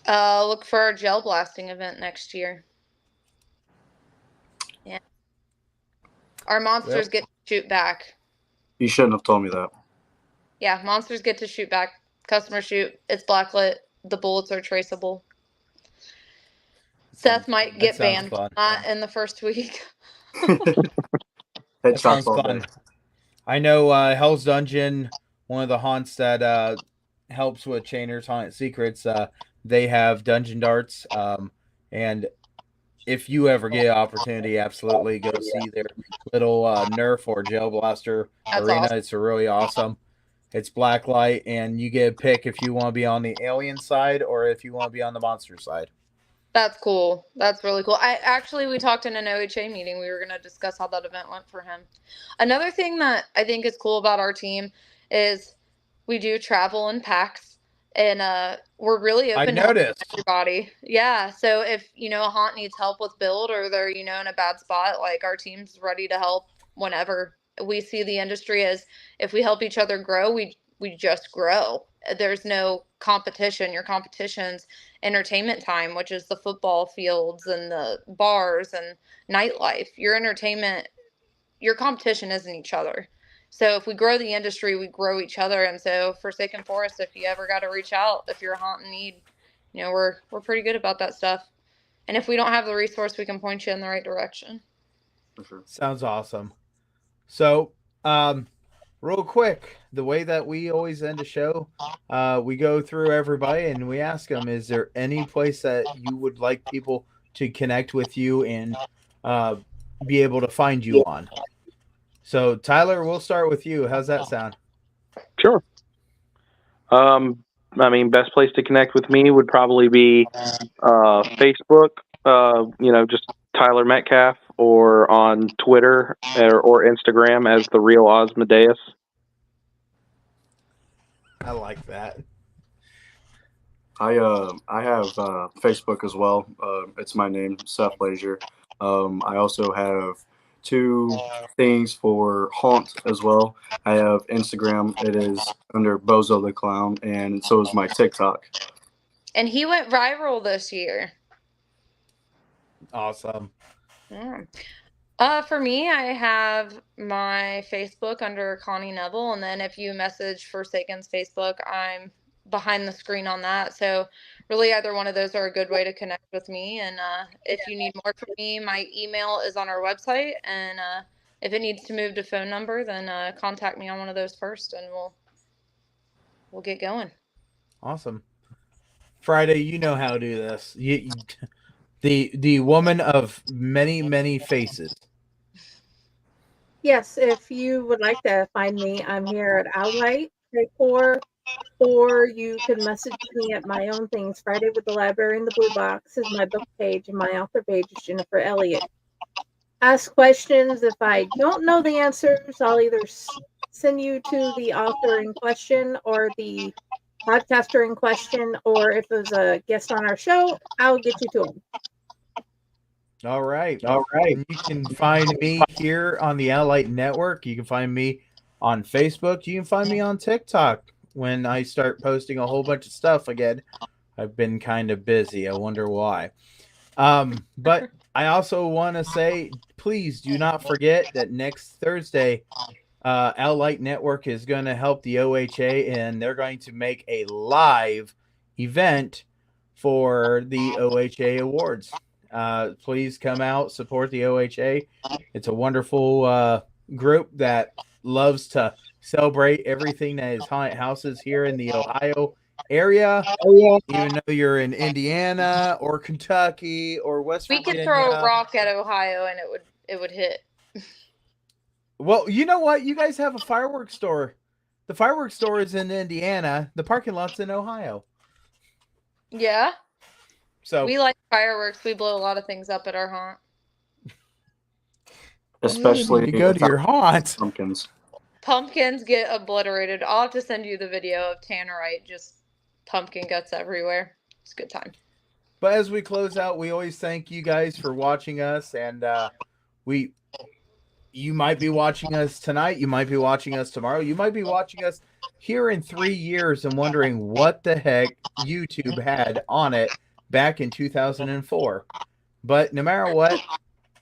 H: Look for our gel blasting event next year. Yeah. Our monsters get to shoot back.
J: You shouldn't have told me that.
H: Yeah, monsters get to shoot back. Customers shoot. It's blacklit. The bullets are traceable. Seth might get banned in the first week.
B: That sounds fun. I know Hell's Dungeon, one of the haunts that helps with Chainers Haunted Secrets, they have dungeon darts. And if you ever get an opportunity, absolutely go see their little Nerf or Gel Blaster arena. Awesome. It's really awesome. It's black light, and you get a pick if you want to be on the alien side or if you want to be on the monster side.
H: That's cool. That's really cool. We talked in an OHA meeting. We were going to discuss how that event went for him. Another thing that I think is cool about our team is we do travel in packs, and we're really open to everybody. Yeah. So if, you know, a haunt needs help with build or they're, you know, in a bad spot, like, our team's ready to help whenever. We see the industry as, if we help each other grow, we just grow. There's no competition. Your competition's entertainment time, which is the football fields and the bars and nightlife. Your entertainment, your competition isn't each other. So if we grow the industry, we grow each other. And so Forsaken Forest, if you ever got to reach out, if you're a haunt in need, you know, we're pretty good about that stuff. And if we don't have the resource, we can point you in the right direction.
B: Sounds awesome. So, real quick, the way that we always end a show, we go through everybody and we ask them, is there any place that you would like people to connect with you and be able to find you on? So, Tyler, we'll start with you. How's that sound?
I: Sure. I mean, best place to connect with me would probably be Facebook, just Tyler Metcalf, or on Twitter or Instagram as The Real Osmodeus.
B: I like that.
J: I have Facebook as well. It's my name, Seth Lazier. I also have 2 things for Haunt as well. I have Instagram. It is under Bozo the Clown, and so is my TikTok.
H: And he went viral this year.
B: Awesome.
H: Yeah. For me, I have my Facebook under Connie Neville, and then if you message Forsaken's Facebook, I'm behind the screen on that. So really, either one of those are a good way to connect with me. And if you need more from me, my email is on our website, and if it needs to move to phone number, then contact me on one of those first, and we'll get going.
B: Awesome. Friday, you know how to do this. The woman of many faces.
A: Yes, if you would like to find me, I'm here at Outlight Decor, or you can message me at my own things. Friday with the Library in the Blue Box is my book page, and my author page is Jennifer Elliott. Ask questions. If I don't know the answers, I'll either send you to the author in question or the podcaster in question, or if there's a guest on our show, I'll get you to them.
B: All right. And you can find me here on the Elliott Network. You can find me on Facebook. You can find me on TikTok when I start posting a whole bunch of stuff again. I've been kind of busy. I wonder why. But I also want to say, please do not forget that next Thursday, Elliott Network is going to help the OHA, and they're going to make a live event for the OHA Awards. Please come out, support the OHA. It's a wonderful group that loves to celebrate everything that is haunted houses here in the Ohio area. Even though you're in Indiana or Kentucky or West Virginia.
H: We could throw a rock at Ohio and it would hit.
B: Well, you know what? You guys have a fireworks store. The fireworks store is in Indiana. The parking lot's in Ohio.
H: Yeah.
B: So
H: we like fireworks. We blow a lot of things up at our haunt.
J: Especially
B: to go to your haunt.
H: Pumpkins get obliterated. I'll have to send you the video of Tannerite, just pumpkin guts everywhere. It's a good time.
B: But as we close out, we always thank you guys for watching us, and you might be watching us tonight, you might be watching us tomorrow, you might be watching us here in 3 years and wondering what the heck YouTube had on it back in 2004. But no matter what,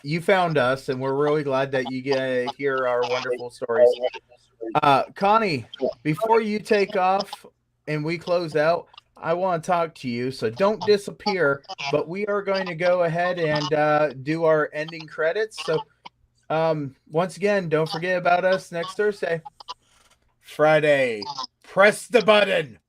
B: you found us, and we're really glad that you get to hear our wonderful stories. Connie, before you take off and we close out, I want to talk to you, so don't disappear, but we are going to go ahead and do our ending credits. So once again, don't forget about us next Thursday. Friday, press the button.